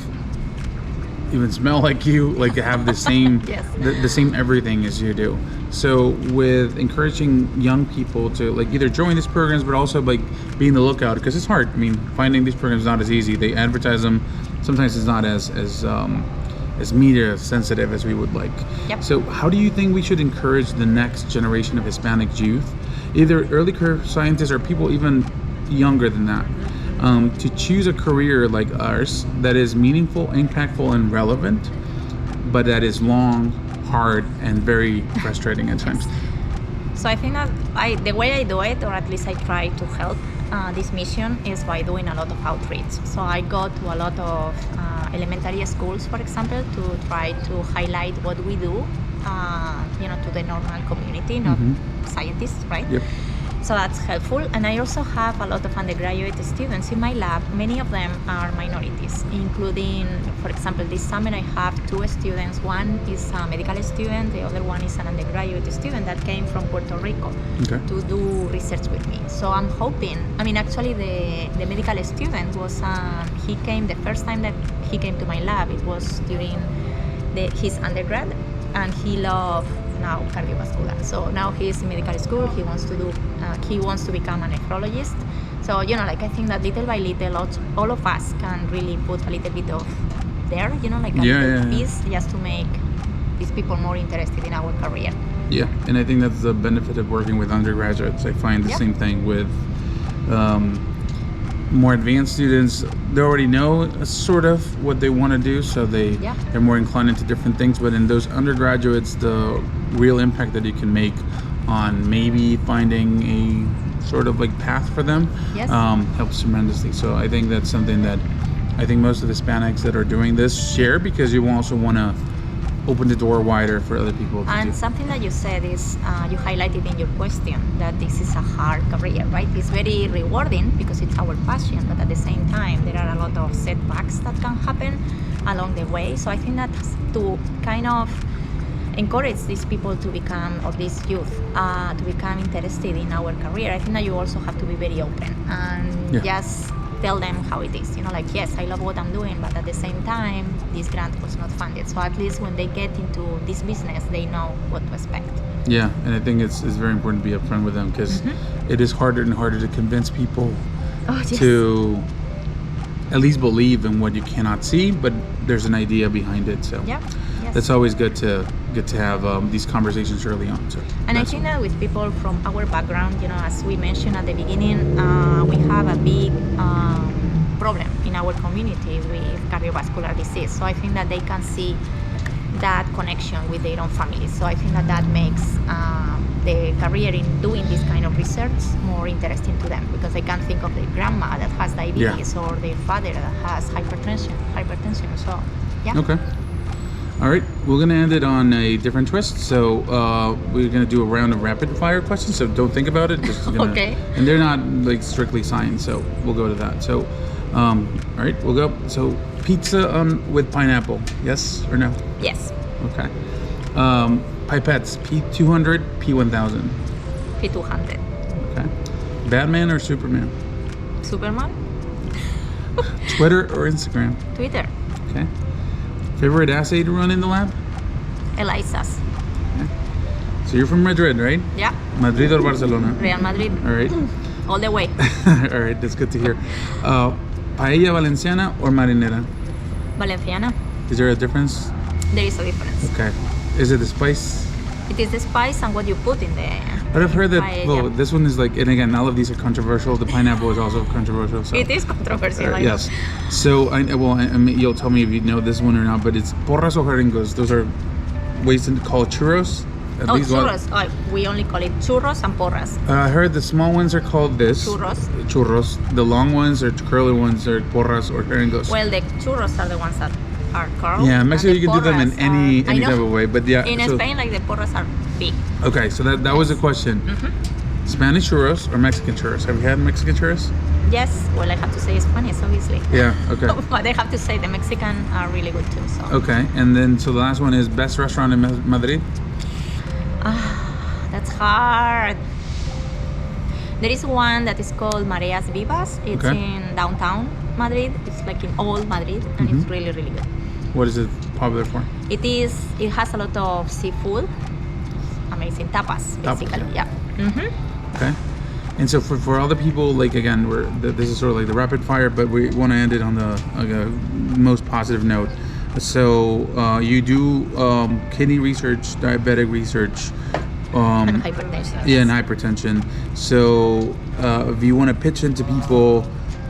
even smell like you, like have the same the same everything as you do. So with encouraging young people to like either join these programs, but also like being the lookout, because it's hard. Finding these programs is not as easy. They advertise them. Sometimes it's not as as media sensitive as we would like. Yep. So how do you think we should encourage the next generation of Hispanic youth, either early career scientists or people even younger than that, to choose a career like ours that is meaningful, impactful, and relevant, but that is long, hard, and very frustrating at times? So I think that the way I do it, or at least I try to help this mission, is by doing a lot of outreach. So I go to a lot of elementary schools, for example, to try to highlight what we do, to the normal community, not scientists, right? Yep. So that's helpful. And I also have a lot of undergraduate students in my lab. Many of them are minorities, including, for example, this summer I have 2 students. One is a medical student, the other one is an undergraduate student that came from Puerto Rico to do research with me. So I'm hoping, actually the medical student was, he came, the first time that he came to my lab, it was during his undergrad, and he loved now cardiovascular. So now he's in medical school. He wants to become a nephrologist. So I think that little by little, all of us can really put a little bit of there, a piece just to make these people more interested in our career. Yeah, and I think that's the benefit of working with undergraduates. I find the same thing with more advanced students. They already know sort of what they want to do, so they're more inclined into different things. But in those undergraduates, the real impact that you can make on maybe finding a sort of like path for them helps tremendously. So I think that's something that I think most of the Hispanics that are doing this share, because you also want to open the door wider for other people to and do. Something that you said is, you highlighted in your question, that this is a hard career, right? It's very rewarding because it's our passion, but at the same time, there are a lot of setbacks that can happen along the way. So I think that to kind of encourage these people to become, or these youth, to become interested in our career, I think that you also have to be very open and just tell them how it is. Yes, I love what I'm doing, but at the same time, this grant was not funded. So at least when they get into this business, they know what to expect. Yeah, and I think it's very important to be upfront with them, because it is harder and harder to convince people to at least believe in what you cannot see, but there's an idea behind it. So that's always good to have these conversations early on. So and I think that with people from our background, as we mentioned at the beginning, we have a big problem in our community with cardiovascular disease. So I think that they can see that connection with their own families. So I think that makes the career in doing this kind of research more interesting to them, because they can think of their grandma that has diabetes or their father that has hypertension. So Okay. All right, we're gonna end it on a different twist. So we're gonna do a round of rapid fire questions. So don't think about it. Just Okay. And they're not like strictly science, so we'll go to that. So, all right, we'll go. So pizza with pineapple, yes or no? Yes. Okay. Pipettes, P200, P1000. P200. Okay. Batman or Superman? Superman. Twitter or Instagram? Twitter. Okay. Favorite assay to run in the lab? Elisa's. Okay. So you're from Madrid, right? Yeah. Madrid or Barcelona? Real Madrid. All right. All the way. All right, that's good to hear. Paella Valenciana or marinera? Valenciana. Is there a difference? There is a difference. Okay. Is it the spice? It is the spice and what you put in the. But I've heard that, paella. well, this one is like, and again, all of these are controversial. The pineapple is also controversial. So. It is controversial. Yes. So, I mean, you'll tell me if you know this one or not, but it's porras or jeringos. Those are ways to call churros. At least churros. We only call it churros and porras. I heard the small ones are called this. Churros. The long ones or curly ones are porras or jeringos. Well, the churros are the ones that are curled. Yeah, in Mexico you can do them in any type of way, but yeah. In Spain, like the porras are big. Okay, so that was a question. Spanish churros or Mexican churros? Have you had Mexican churros? Yes. Well, I have to say Spanish, obviously. Yeah. Okay. But I have to say the Mexican are really good too. So. Okay, and then so the last one is best restaurant in Madrid. That's hard. There is one that is called Mareas Vivas. It's in downtown Madrid. It's like in old Madrid, and it's really, really good. What is it popular for? It has a lot of seafood. Amazing tapas, basically. Yeah. Okay. And so for all the people, like again, this is sort of like the rapid fire, but we want to end it on the most positive note. So you do kidney research, diabetic research, And hypertension. yeah, and hypertension. So if you want to pitch into people,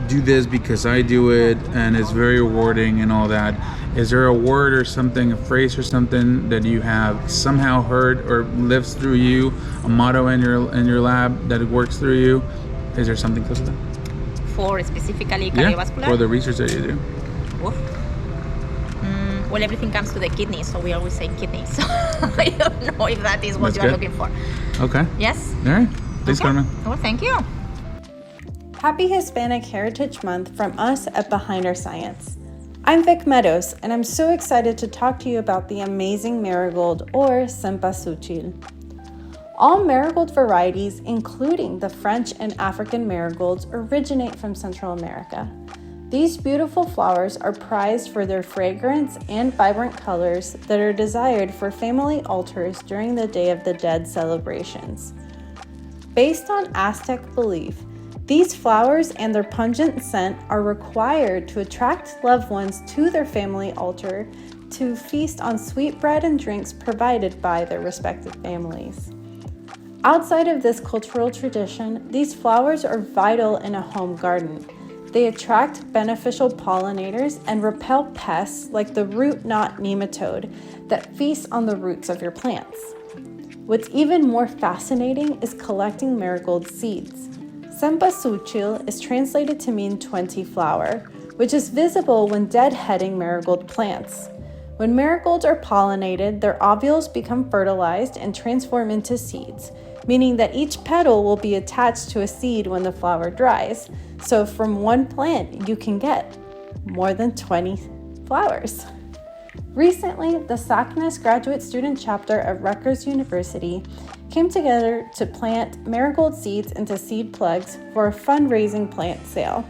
do this because I do it and it's very rewarding and all that. Is there a word or something, a phrase or something that you have somehow heard or lives through you, a motto in your lab that works through you? Is there something close to that? For specifically cardiovascular? Yeah, for the research that you do. Oof. Well, everything comes to the kidneys, so we always say kidneys. So I don't know if that is what That's you're good. looking for. Okay. Yes? All right. Thanks, Okay. Carmen. Well, thank you. Happy Hispanic Heritage Month from us at Behind Our Science. I'm Vik Meadows, and I'm so excited to talk to you about the amazing marigold, or Cepasuchil. All marigold varieties, including the French and African marigolds, originate from Central America. These beautiful flowers are prized for their fragrance and vibrant colors that are desired for family altars during the Day of the Dead celebrations. Based on Aztec belief, these flowers and their pungent scent are required to attract loved ones to their family altar to feast on sweet bread and drinks provided by their respective families. Outside of this cultural tradition, these flowers are vital in a home garden. They attract beneficial pollinators and repel pests like the root knot nematode that feast on the roots of your plants. What's even more fascinating is collecting marigold seeds. Cepasuchil is translated to mean 20 flower, which is visible when deadheading marigold plants. When marigolds are pollinated, their ovules become fertilized and transform into seeds, meaning that each petal will be attached to a seed when the flower dries. So from one plant, you can get more than 20 flowers. Recently, the SACNAS graduate student chapter at Rutgers University came together to plant marigold seeds into seed plugs for a fundraising plant sale.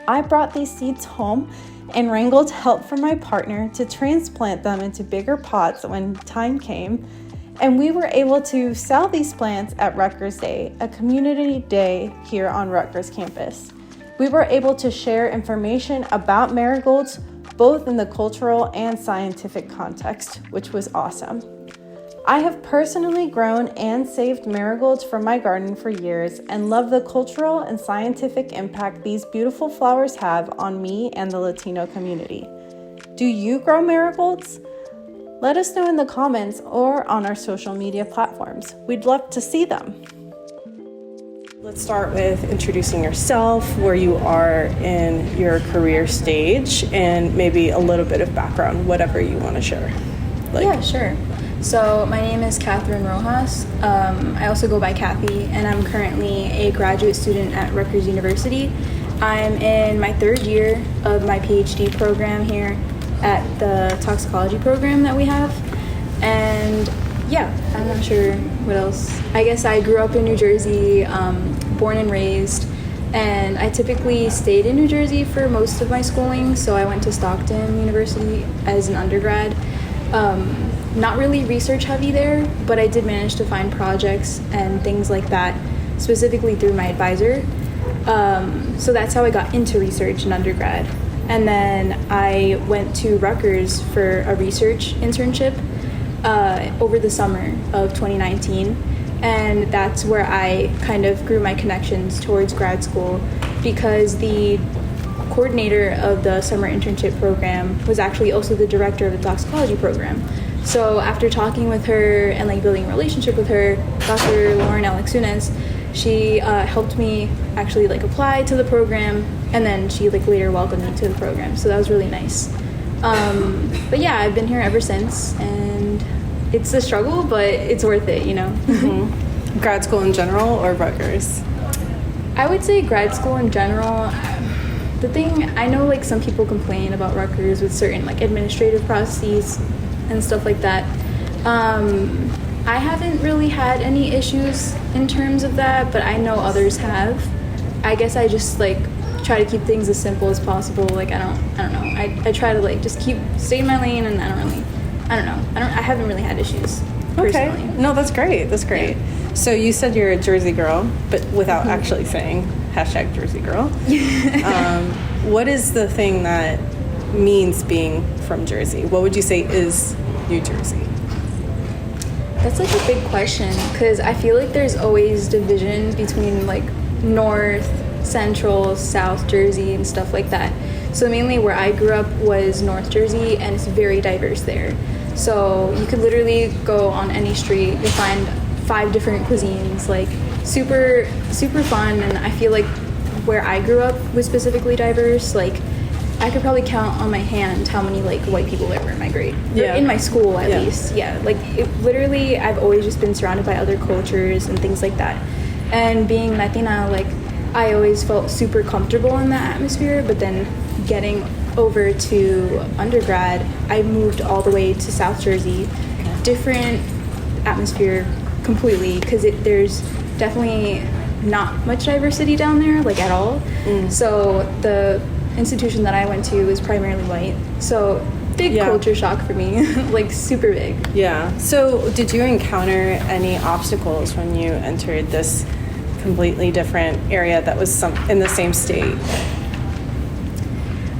I brought these seeds home and wrangled help from my partner to transplant them into bigger pots when time came, and we were able to sell these plants at Rutgers Day, a community day here on Rutgers campus. We were able to share information about marigolds both in the cultural and scientific context, which was awesome. I have personally grown and saved marigolds from my garden for years and love the cultural and scientific impact these beautiful flowers have on me and the Latino community. Do you grow marigolds? Let us know in the comments or on our social media platforms. We'd love to see them. Let's start with introducing yourself, where you are in your career stage, and maybe a little bit of background, whatever you want to share. Yeah, sure. So my name is Catherine Rojas. I also go by Kathy, and I'm currently a graduate student at Rutgers University. I'm in my third year of my PhD program here at the toxicology program that we have. And yeah, I'm not sure what else. I guess I grew up in New Jersey, born and raised, and I typically stayed in New Jersey for most of my schooling. So I went to Stockton University as an undergrad. Not really research heavy there, but I did manage to find projects and things like that, specifically through my advisor. So that's how I got into research in undergrad. And then I went to Rutgers for a research internship over the summer of 2019. And that's where I kind of grew my connections towards grad school, because the coordinator of the summer internship program was actually also the director of the toxicology program. So after talking with her and like building a relationship with her, Dr. Lauren Alexunes, she helped me actually like apply to the program, and then she like later welcomed me to the program. So that was really nice. But yeah, I've been here ever since, and it's a struggle, but it's worth it, you know. Mm-hmm. Grad school in general or Rutgers? I would say grad school in general. The thing, I know like some people complain about Rutgers with certain like administrative processes and stuff like that. I haven't really had any issues in terms of that, but I know others have. I guess I just like try to keep things as simple as possible. Like I don't know. I try to like just stay in my lane, and I haven't really had issues personally. Okay. No, that's great. That's great. Yeah. So you said you're a Jersey girl, but without actually saying #Jersey girl. What is the thing that means being from Jersey? What would you say is New Jersey? That's like a big question because I feel like there's always division between like North, Central, South Jersey and stuff like that. So mainly where I grew up was North Jersey, and it's very diverse there. So you could literally go on any street, you'll find 5 different cuisines, like super fun. And I feel like where I grew up was specifically diverse. Like I could probably count on my hand how many like white people there were in my grade. Yeah. In my school at least. Yeah. Like it, literally I've always just been surrounded by other cultures and things like that. And being Latina, like I always felt super comfortable in that atmosphere, but then getting over to undergrad, I moved all the way to South Jersey. Different atmosphere completely, because there's definitely not much diversity down there, like at all. So the institution that I went to was primarily white, so big culture shock for me. Like super big. Yeah. So did you encounter any obstacles when you entered this completely different area that was in the same state?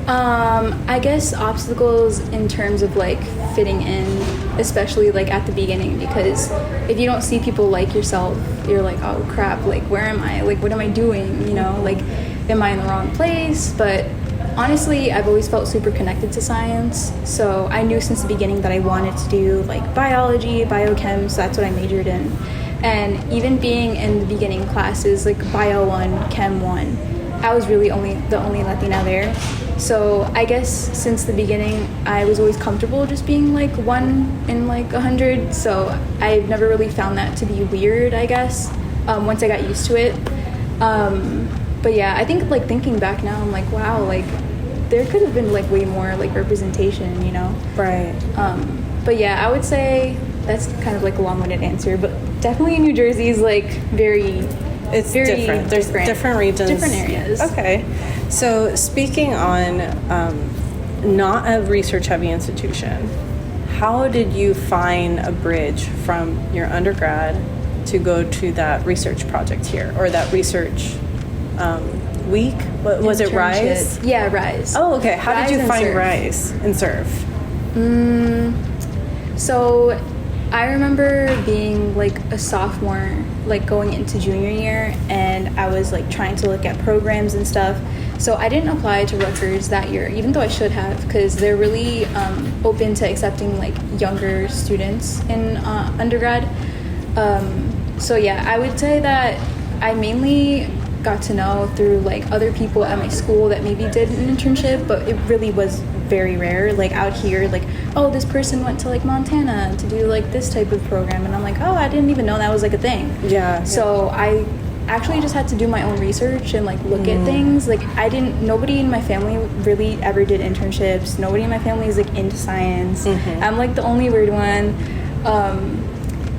I guess obstacles in terms of like fitting in, especially like at the beginning, because if you don't see people like yourself, you're like, oh crap, like where am I? Like what am I doing? You know, like am I in the wrong place? But honestly, I've always felt super connected to science, so I knew since the beginning that I wanted to do like biology, biochem, so that's what I majored in. And even being in the beginning classes like Bio 1, Chem 1, I was really the only Latina there. So I guess since the beginning, I was always comfortable just being like 1 in like 100. So I've never really found that to be weird, I guess, once I got used to it. But yeah, I think like thinking back now, I'm like, wow, like there could have been like way more like representation, you know? Right. But yeah, I would say that's kind of like a long-winded answer, but definitely New Jersey is like very different. There's different regions. Different areas. Okay. So speaking on not a research-heavy institution, how did you find a bridge from your undergrad to go to that research project here, or that research week? What was it, Rise? Yeah, Rise. Oh, okay. How Rise did you find Serve. Rise and Serve? So I remember being like a sophomore, like going into junior year, and I was like trying to look at programs and stuff. So I didn't apply to Rutgers that year, even though I should have, because they're really open to accepting like younger students in undergrad. So yeah, I would say that I mainly got to know through like other people at my school that maybe did an internship, but it really was very rare. Like out here, like, oh, this person went to like Montana to do like this type of program, and I'm like, oh, I didn't even know that was like a thing. Yeah. So I actually just had to do my own research and like look at things. Like nobody in my family really ever did internships. Nobody in my family is like into science. I'm like the only weird one.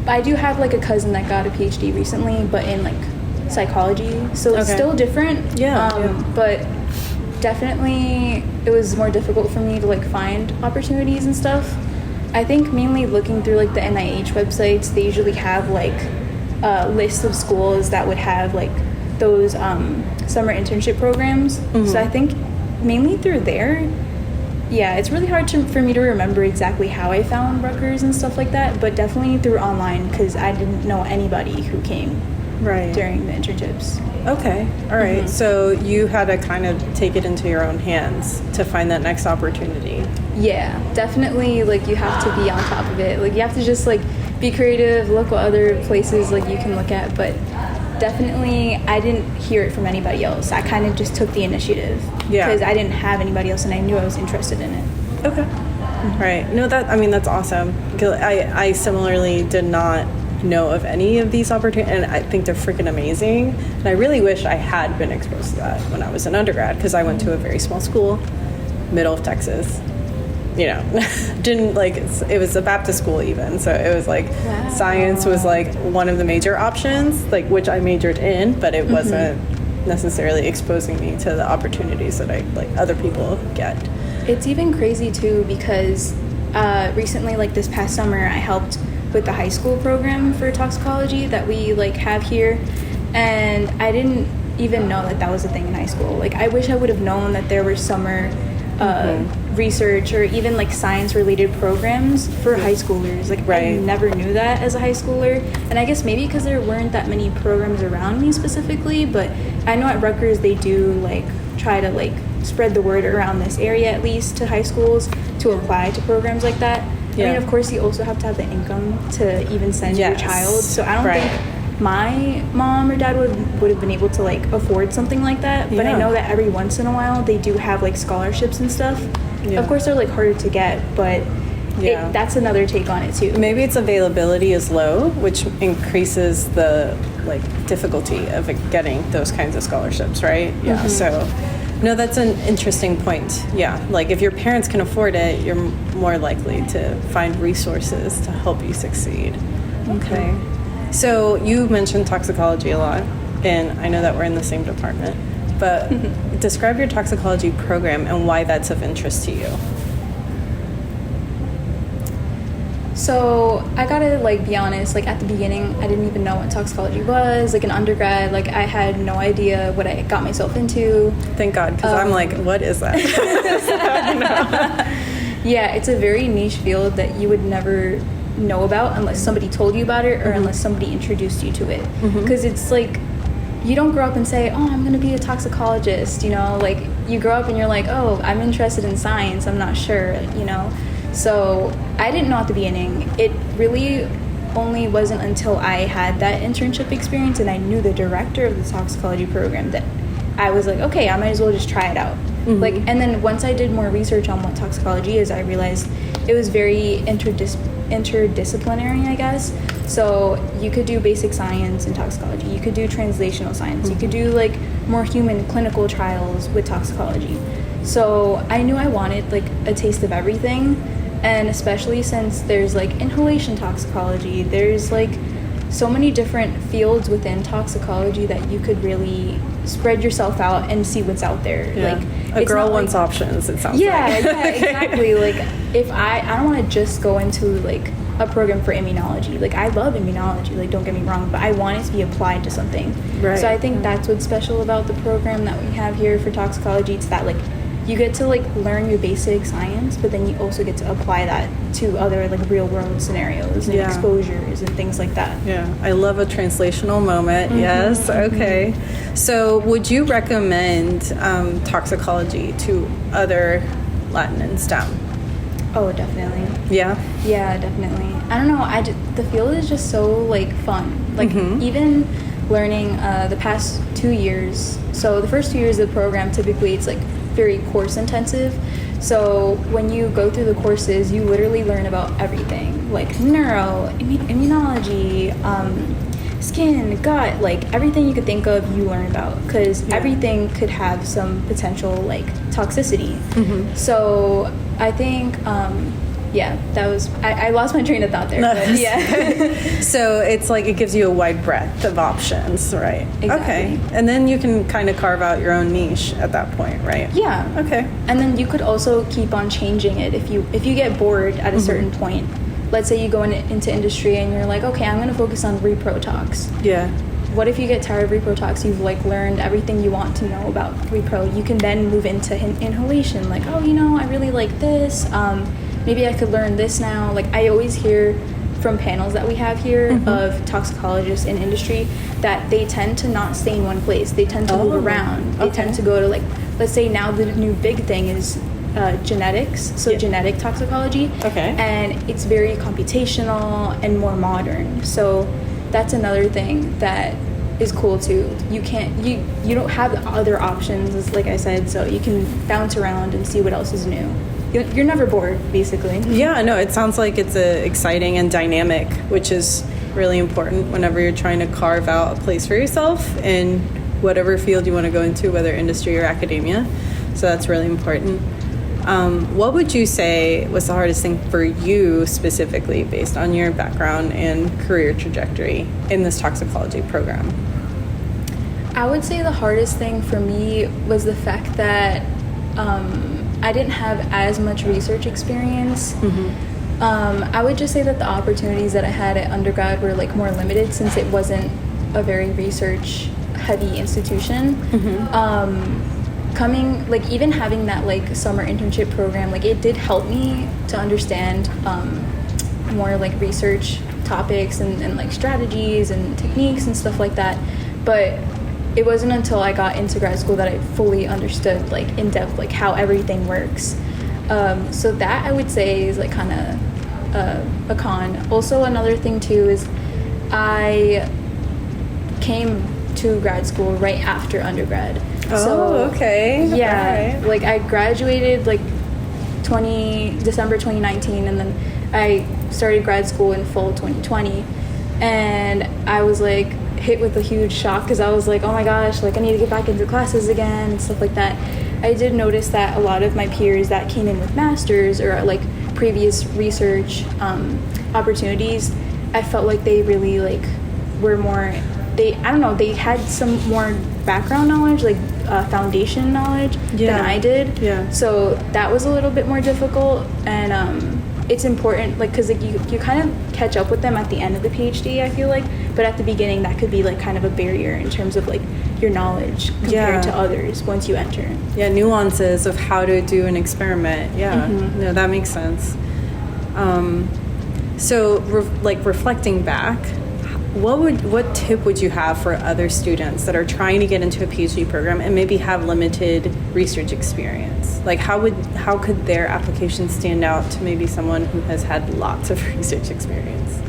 I do have like a cousin that got a PhD recently, but in like psychology, so it's still different. But definitely it was more difficult for me to like find opportunities and stuff. I think mainly looking through like the NIH websites, they usually have like a list of schools that would have like those summer internship programs. So I think mainly through there. Yeah, it's really hard for me to remember exactly how I found Rutgers and stuff like that, but definitely through online, because I didn't know anybody who came during the internships. Okay. All right. So you had to kind of take it into your own hands to find that next opportunity. Yeah, definitely. Like you have to be on top of it. Like you have to just like be creative, look what other places like you can look at. But definitely, I didn't hear it from anybody else. I kind of just took the initiative because I didn't have anybody else, and I knew I was interested in it. Okay. Right. No, that's awesome. I similarly did not know of any of these opportunities, and I think they're freaking amazing. And I really wish I had been exposed to that when I was an undergrad, because I went to a very small school, middle of Texas. You know, didn't like it was a Baptist school even, so it was like science was like one of the major options, like which I majored in, but it wasn't necessarily exposing me to the opportunities that I like other people get. It's even crazy too, because recently, like this past summer, I helped with the high school program for toxicology that we like have here, and I didn't even know that was a thing in high school. Like I wish I would have known that there were summer research or even like science related programs for high schoolers. Like I never knew that as a high schooler, and I guess maybe because there weren't that many programs around me specifically, but I know at Rutgers they do like try to like spread the word around this area at least to high schools to apply to programs like that. I mean, of course you also have to have the income to even send your child, so I don't think my mom or dad would have been able to like afford something like that, but I know that every once in a while they do have like scholarships and stuff. Of course they're like harder to get, but that's another take on it too. Maybe its availability is low, which increases the like difficulty of getting those kinds of scholarships, right? So no, that's an interesting point. Like if your parents can afford it, you're more likely to find resources to help you succeed. Okay. So you mentioned toxicology a lot, and I know that we're in the same department, but describe your toxicology program and why that's of interest to you. So I gotta like be honest, like at the beginning I didn't even know what toxicology was. Like in undergrad, like I had no idea what I got myself into. Thank God, because I'm like, what is that? Yeah, it's a very niche field that you would never know about unless somebody told you about it or unless somebody introduced you to it. Because it's like, you don't grow up and say, oh, I'm gonna be a toxicologist, you know? Like you grow up and you're like, oh, I'm interested in science, I'm not sure, you know? So I didn't know at the beginning. It really only wasn't until I had that internship experience and I knew the director of the toxicology program that I was like, okay, I might as well just try it out. Like, and then once I did more research on what toxicology is, I realized it was very interdisciplinary, I guess. So you could do basic science in toxicology, you could do translational science, you could do like more human clinical trials with toxicology. So I knew I wanted like a taste of everything, and especially since there's like inhalation toxicology, there's like so many different fields within toxicology that you could really spread yourself out and see what's out there. Like a girl wants options, it sounds like. Yeah, exactly. Like if I don't want to just go into like a program for immunology. Like I love immunology, like don't get me wrong, but I want it to be applied to something. So I think that's what's special about the program that we have here for toxicology. It's that like you get to like learn your basic science, but then you also get to apply that to other like real world scenarios and exposures and things like that. I love a translational moment. Yes. Okay. So would you recommend toxicology to other Latin and STEM? Oh, definitely. Yeah, definitely. I don't know, the field is just so like fun. Like even learning the past 2 years. So the first 2 years of the program, typically it's like very course intensive. So when you go through the courses, you literally learn about everything, like neuro, immunology, skin, gut, like everything you could think of you learn about, because everything could have some potential like toxicity. So I think that was I lost my train of thought there. But So it's like it gives you a wide breadth of options, right? Exactly. Okay. And then you can kind of carve out your own niche at that point, right? Yeah. Okay. And then you could also keep on changing it if you get bored at a certain point. Let's say you go into industry and you're like, okay, I'm going to focus on repro tox. What if you get tired of repro tox? You've like learned everything you want to know about repro. You can then move into inhalation. Like, oh, you know, I really like this. Maybe I could learn this now. Like I always hear from panels that we have here of toxicologists in industry that they tend to not stay in one place. They tend to move around. They tend to go to like, let's say now the new big thing is genetics, so genetic toxicology. And it's very computational and more modern. So that's another thing that is cool too. You don't have other options, like I said, so you can bounce around and see what else is new. You're never bored, basically. Yeah, no, it sounds like it's exciting and dynamic, which is really important whenever you're trying to carve out a place for yourself in whatever field you want to go into, whether industry or academia. So that's really important. What would you say was the hardest thing for you specifically based on your background and career trajectory in this toxicology program? I would say the hardest thing for me was the fact that I didn't have as much research experience. I would just say that the opportunities that I had at undergrad were like more limited since it wasn't a very research heavy institution. coming, like even having that like summer internship program, like it did help me to understand more like research topics and like strategies and techniques and stuff like that. But it wasn't until I got into grad school that I fully understood like in depth like how everything works. So that I would say is like kind of a con. Also another thing too is I came to grad school right after undergrad. Okay. Yeah, right. like I graduated like December 2019, and then I started grad school in fall 2020, and I was like hit with a huge shock because I was like, oh my gosh, like I need to get back into classes again and stuff like that. I did notice that a lot of my peers that came in with masters or like previous research opportunities, I felt like they really like were more, they had some more background knowledge, like foundation knowledge than I did. Yeah. So that was a little bit more difficult, and it's important, like, because like, you kind of catch up with them at the end of the PhD, I feel like, but at the beginning that could be like kind of a barrier in terms of like your knowledge compared to others once you enter. Yeah, nuances of how to do an experiment. Yeah, no, that makes sense. So reflecting back, what tip would you have for other students that are trying to get into a PhD program and maybe have limited research experience? Like how could their application stand out to maybe someone who has had lots of research experience?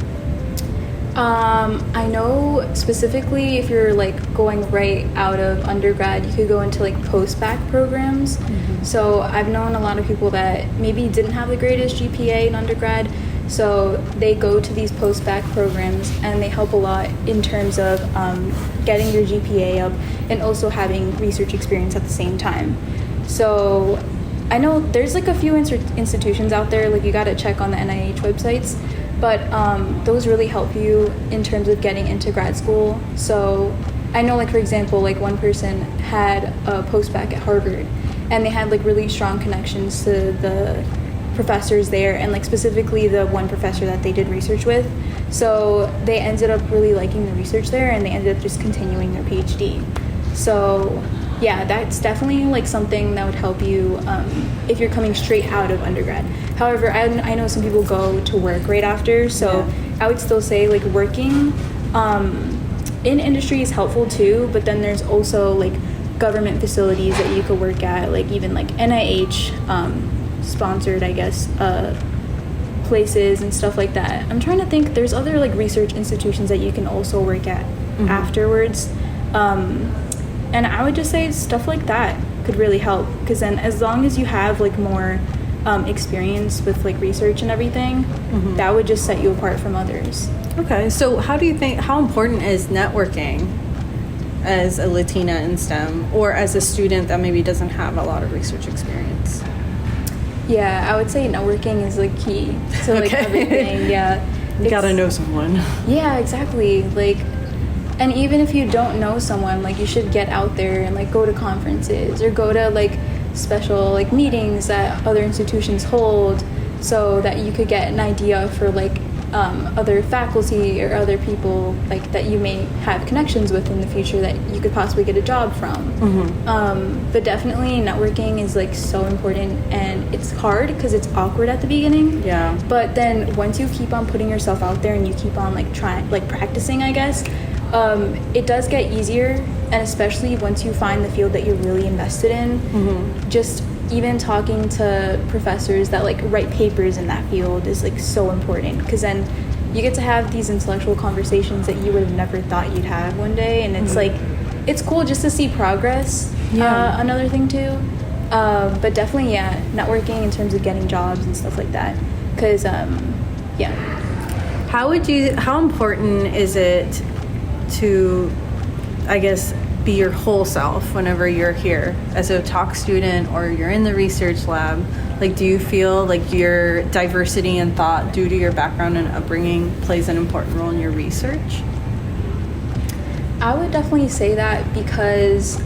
I know specifically if you're like going right out of undergrad, you could go into like post-bac programs. So I've known a lot of people that maybe didn't have the greatest GPA in undergrad, so they go to these post-bac programs and they help a lot in terms of getting your GPA up and also having research experience at the same time. So I know there's like a few institutions out there, like you gotta check on the NIH websites, but those really help you in terms of getting into grad school. So I know, like, for example, like one person had a post-bac at Harvard and they had like really strong connections to the professors there, and like specifically the one professor that they did research with. So they ended up really liking the research there and they ended up just continuing their PhD. So yeah, that's definitely like something that would help you if you're coming straight out of undergrad. However, I know some people go to work right after, so I would still say like working in industry is helpful too, but then there's also like government facilities that you could work at, like even like NIH sponsored, I guess, places and stuff like that. I'm trying to think, there's other like research institutions that you can also work at afterwards. And I would just say stuff like that could really help, because then as long as you have like more experience with like research and everything, that would just set you apart from others. Okay, so how important is networking as a Latina in STEM, or as a student that maybe doesn't have a lot of research experience? Yeah, I would say networking is like key to like everything. Yeah, You gotta know someone. Yeah, exactly. Like, and even if you don't know someone, like you should get out there and like go to conferences or go to like special like meetings that other institutions hold, so that you could get an idea for like other faculty or other people like that you may have connections with in the future that you could possibly get a job from. But definitely networking is like so important, and it's hard because it's awkward at the beginning. Yeah. But then once you keep on putting yourself out there and you keep on like practicing, I guess, it does get easier, and especially once you find the field that you're really invested in, just even talking to professors that like write papers in that field is like so important, because then you get to have these intellectual conversations that you would have never thought you'd have one day, and it's like it's cool just to see progress. Another thing too, but definitely networking in terms of getting jobs and stuff like that, because how important is it to, I guess, be your whole self whenever you're here as a Tox student or you're in the research lab? Like, do you feel like your diversity in thought due to your background and upbringing plays an important role in your research? I would definitely say that, because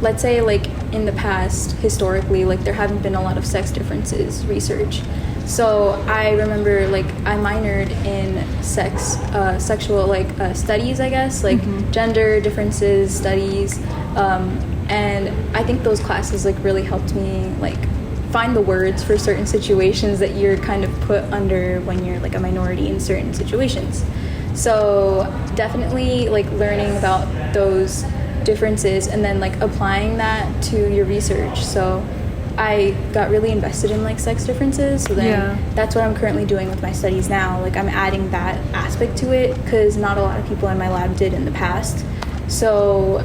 let's say like in the past, historically, like there haven't been a lot of sex differences research. So I remember like I minored in sexual studies, I guess, like gender differences studies, And I think those classes like really helped me like find the words for certain situations that you're kind of put under when you're like a minority in certain situations. So definitely like learning about those differences and then like applying that to your research. So I got really invested in like sex differences, so then that's what I'm currently doing with my studies now. Like I'm adding that aspect to it because not a lot of people in my lab did in the past. So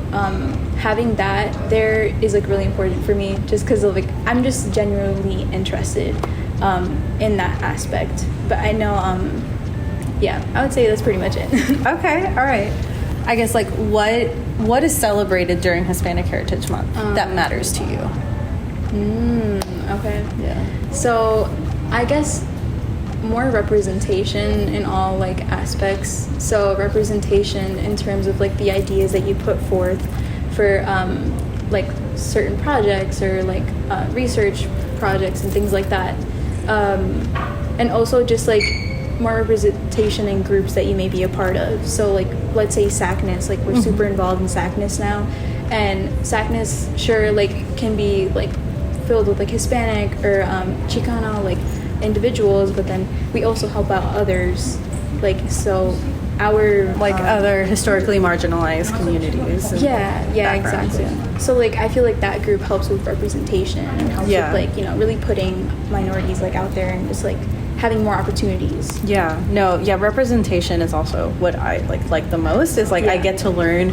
having that there is like really important for me, just because of like I'm just genuinely interested in that aspect. But I know I would say that's pretty much it. Okay, all right. I guess like what is celebrated during Hispanic Heritage Month that matters to you? Okay. Yeah. So I guess more representation in all like aspects. So representation in terms of like the ideas that you put forth for like certain projects or like research projects and things like that. And also just like more representation in groups that you may be a part of. So like let's say SACNIS, like we're super involved in SACNIS now, and SACNIS sure like can be like filled with like Hispanic or Chicano like individuals, but then we also help out others, like so our Like other historically marginalized communities. yeah exactly. So like I feel like that group helps with representation and helps with like, you know, really putting minorities like out there and just like having more opportunities. Representation is also what I like the most, is like I get to learn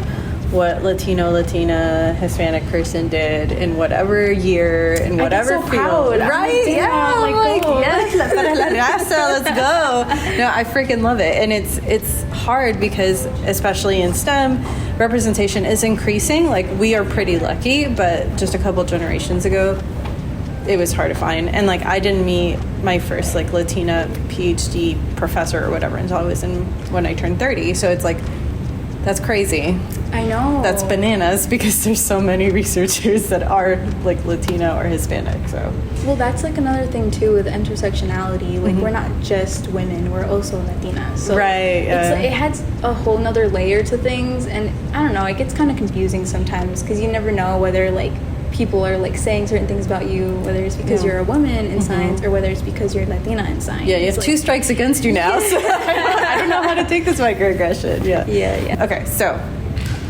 what Latino, Latina, Hispanic person did in whatever year, in whatever field. Proud. Right? I'm like, yes, para la raza, let's go. No, I freaking love it. And it's hard because, especially in STEM, representation is increasing. Like, we are pretty lucky, but just a couple generations ago, it was hard to find. And like I didn't meet my first like Latina PhD professor or whatever until I was when I turned 30. So it's like, that's crazy. I know. That's bananas because there's so many researchers that are like Latino or Hispanic. So well, that's like another thing too with intersectionality. Like we're not just women, we're also Latinas. So it's like, it has a whole nother layer to things, and I don't know, it gets kind of confusing sometimes because you never know whether like people are like saying certain things about you, whether it's because you're a woman in science or whether it's because you're Latina in science. Yeah, you have like, 2 strikes against you now, so I don't know how to take this microaggression. Yeah. Okay, so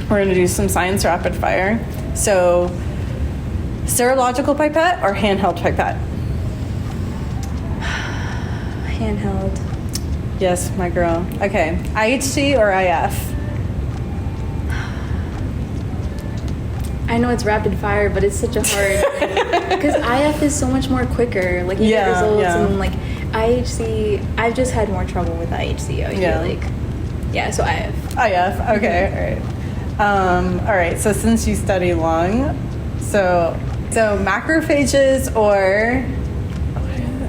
we're going to do some science rapid fire. So, serological pipette or handheld pipette? Handheld. Yes, my girl. Okay, IHC or IF? I know it's rapid fire, but it's such a hard thing because IF is so much more quicker. Like you get results, and like IHC, I've just had more trouble with IHC. I feel like, so IF. IF. Okay. All right. So since you study lung, so macrophages or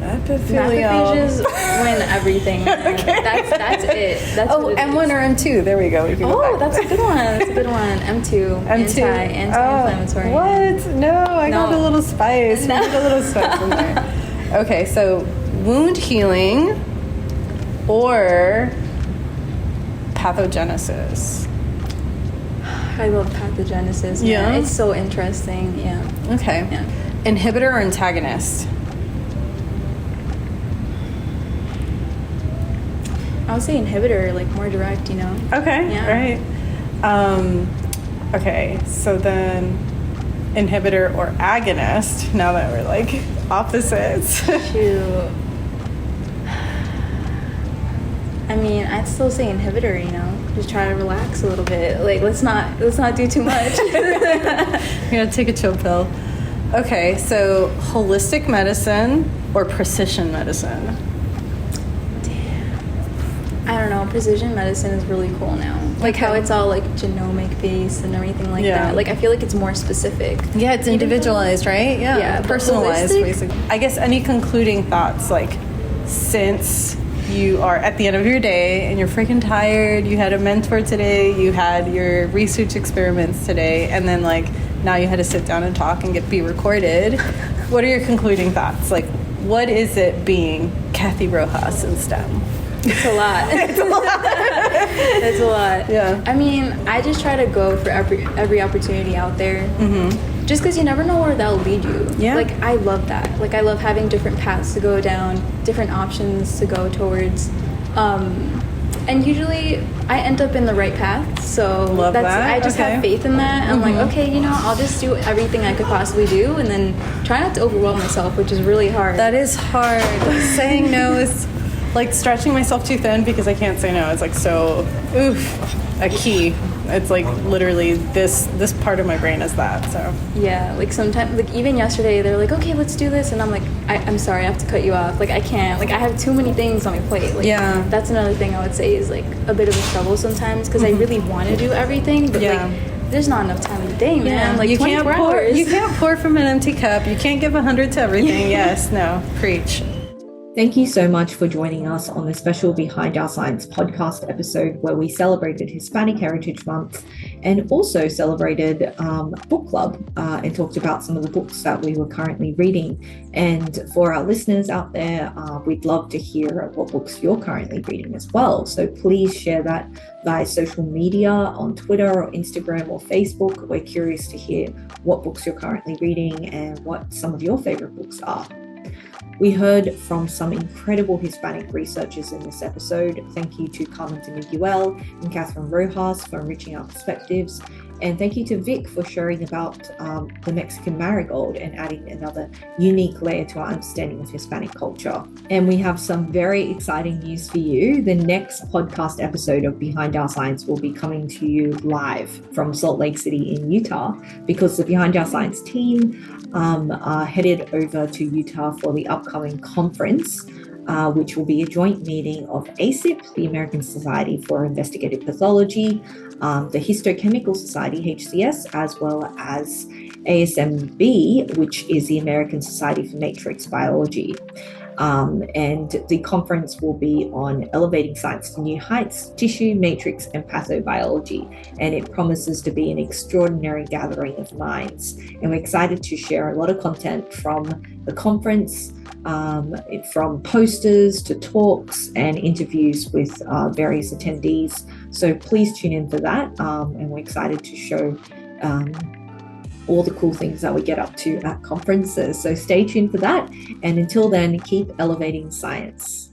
epithelial. Macrophages win everything. Okay. That's it. That's M1 or M2. There we go. We can go back. That's a good one. That's a good one. M2. Anti-inflammatory. What? No, I got a little spice. No. We got a little spice in there. Okay, so wound healing or pathogenesis? I love pathogenesis. Yeah. It's so interesting. Yeah. Okay. Yeah. Inhibitor or antagonist? I would say inhibitor, like more direct, you know? Okay, yeah. All right. Okay, so then inhibitor or agonist, now that we're like opposites. Shoot. I mean, I'd still say inhibitor, you know? Just try to relax a little bit. Like, let's not do too much. You gotta take a chill pill. Okay, so holistic medicine or precision medicine? I don't know, precision medicine is really cool now. Like how it's all like genomic based and everything like that. Like I feel like it's more specific. Yeah, it's individualized, right? Yeah, personalized basically. I guess any concluding thoughts, like since you are at the end of your day and you're freaking tired, you had a mentor today, you had your research experiments today, and then like now you had to sit down and talk and be recorded. What are your concluding thoughts? Like, what is it being Kathy Rojas in STEM? It's a lot. It's a lot. Yeah. I mean, I just try to go for every opportunity out there. Just because you never know where that'll lead you. Yeah. Like, I love that. Like, I love having different paths to go down, different options to go towards. And usually I end up in the right path. So Love that. I just have faith in that. I'm like, okay, you know, I'll just do everything I could possibly do and then try not to overwhelm myself, which is really hard. That is hard. Saying no is like stretching myself too thin because I can't say no. It's like so, a key. It's like literally this part of my brain is that. So yeah, like sometimes, like even yesterday, they're like, okay, let's do this, and I'm like, I'm sorry, I have to cut you off. Like I can't. Like I have too many things on my plate. Like, yeah, that's another thing I would say is like a bit of a struggle sometimes because I really want to do everything, but like there's not enough time in the day, man. Yeah. Like you 24 can't pour. hours. You can't pour from an empty cup. You can't give 100 to everything. Yes, no, preach. Thank you so much for joining us on the special Behind Our Science podcast episode where we celebrated Hispanic Heritage Month and also celebrated book club and talked about some of the books that we were currently reading. And for our listeners out there, we'd love to hear what books you're currently reading as well. So please share that via social media on Twitter or Instagram or Facebook. We're curious to hear what books you're currently reading and what some of your favorite books are. We heard from some incredible Hispanic researchers in this episode. Thank you to Carmen de Miguel and Catherine Rojas for enriching our perspectives. And thank you to Vik for sharing about the Mexican marigold and adding another unique layer to our understanding of Hispanic culture. And we have some very exciting news for you. The next podcast episode of Behind Our Science will be coming to you live from Salt Lake City in Utah because the Behind Our Science team are headed over to Utah for the upcoming conference, which will be a joint meeting of ASIP, the American Society for Investigative Pathology, the Histochemical Society, HCS, as well as ASMB, which is the American Society for Matrix Biology. And the conference will be on elevating science to new heights, tissue, matrix, and pathobiology. And it promises to be an extraordinary gathering of minds. And we're excited to share a lot of content from the conference, from posters to talks and interviews with various attendees. So please tune in for that. And we're excited to show all the cool things that we get up to at conferences. So stay tuned for that. And until then, keep elevating science.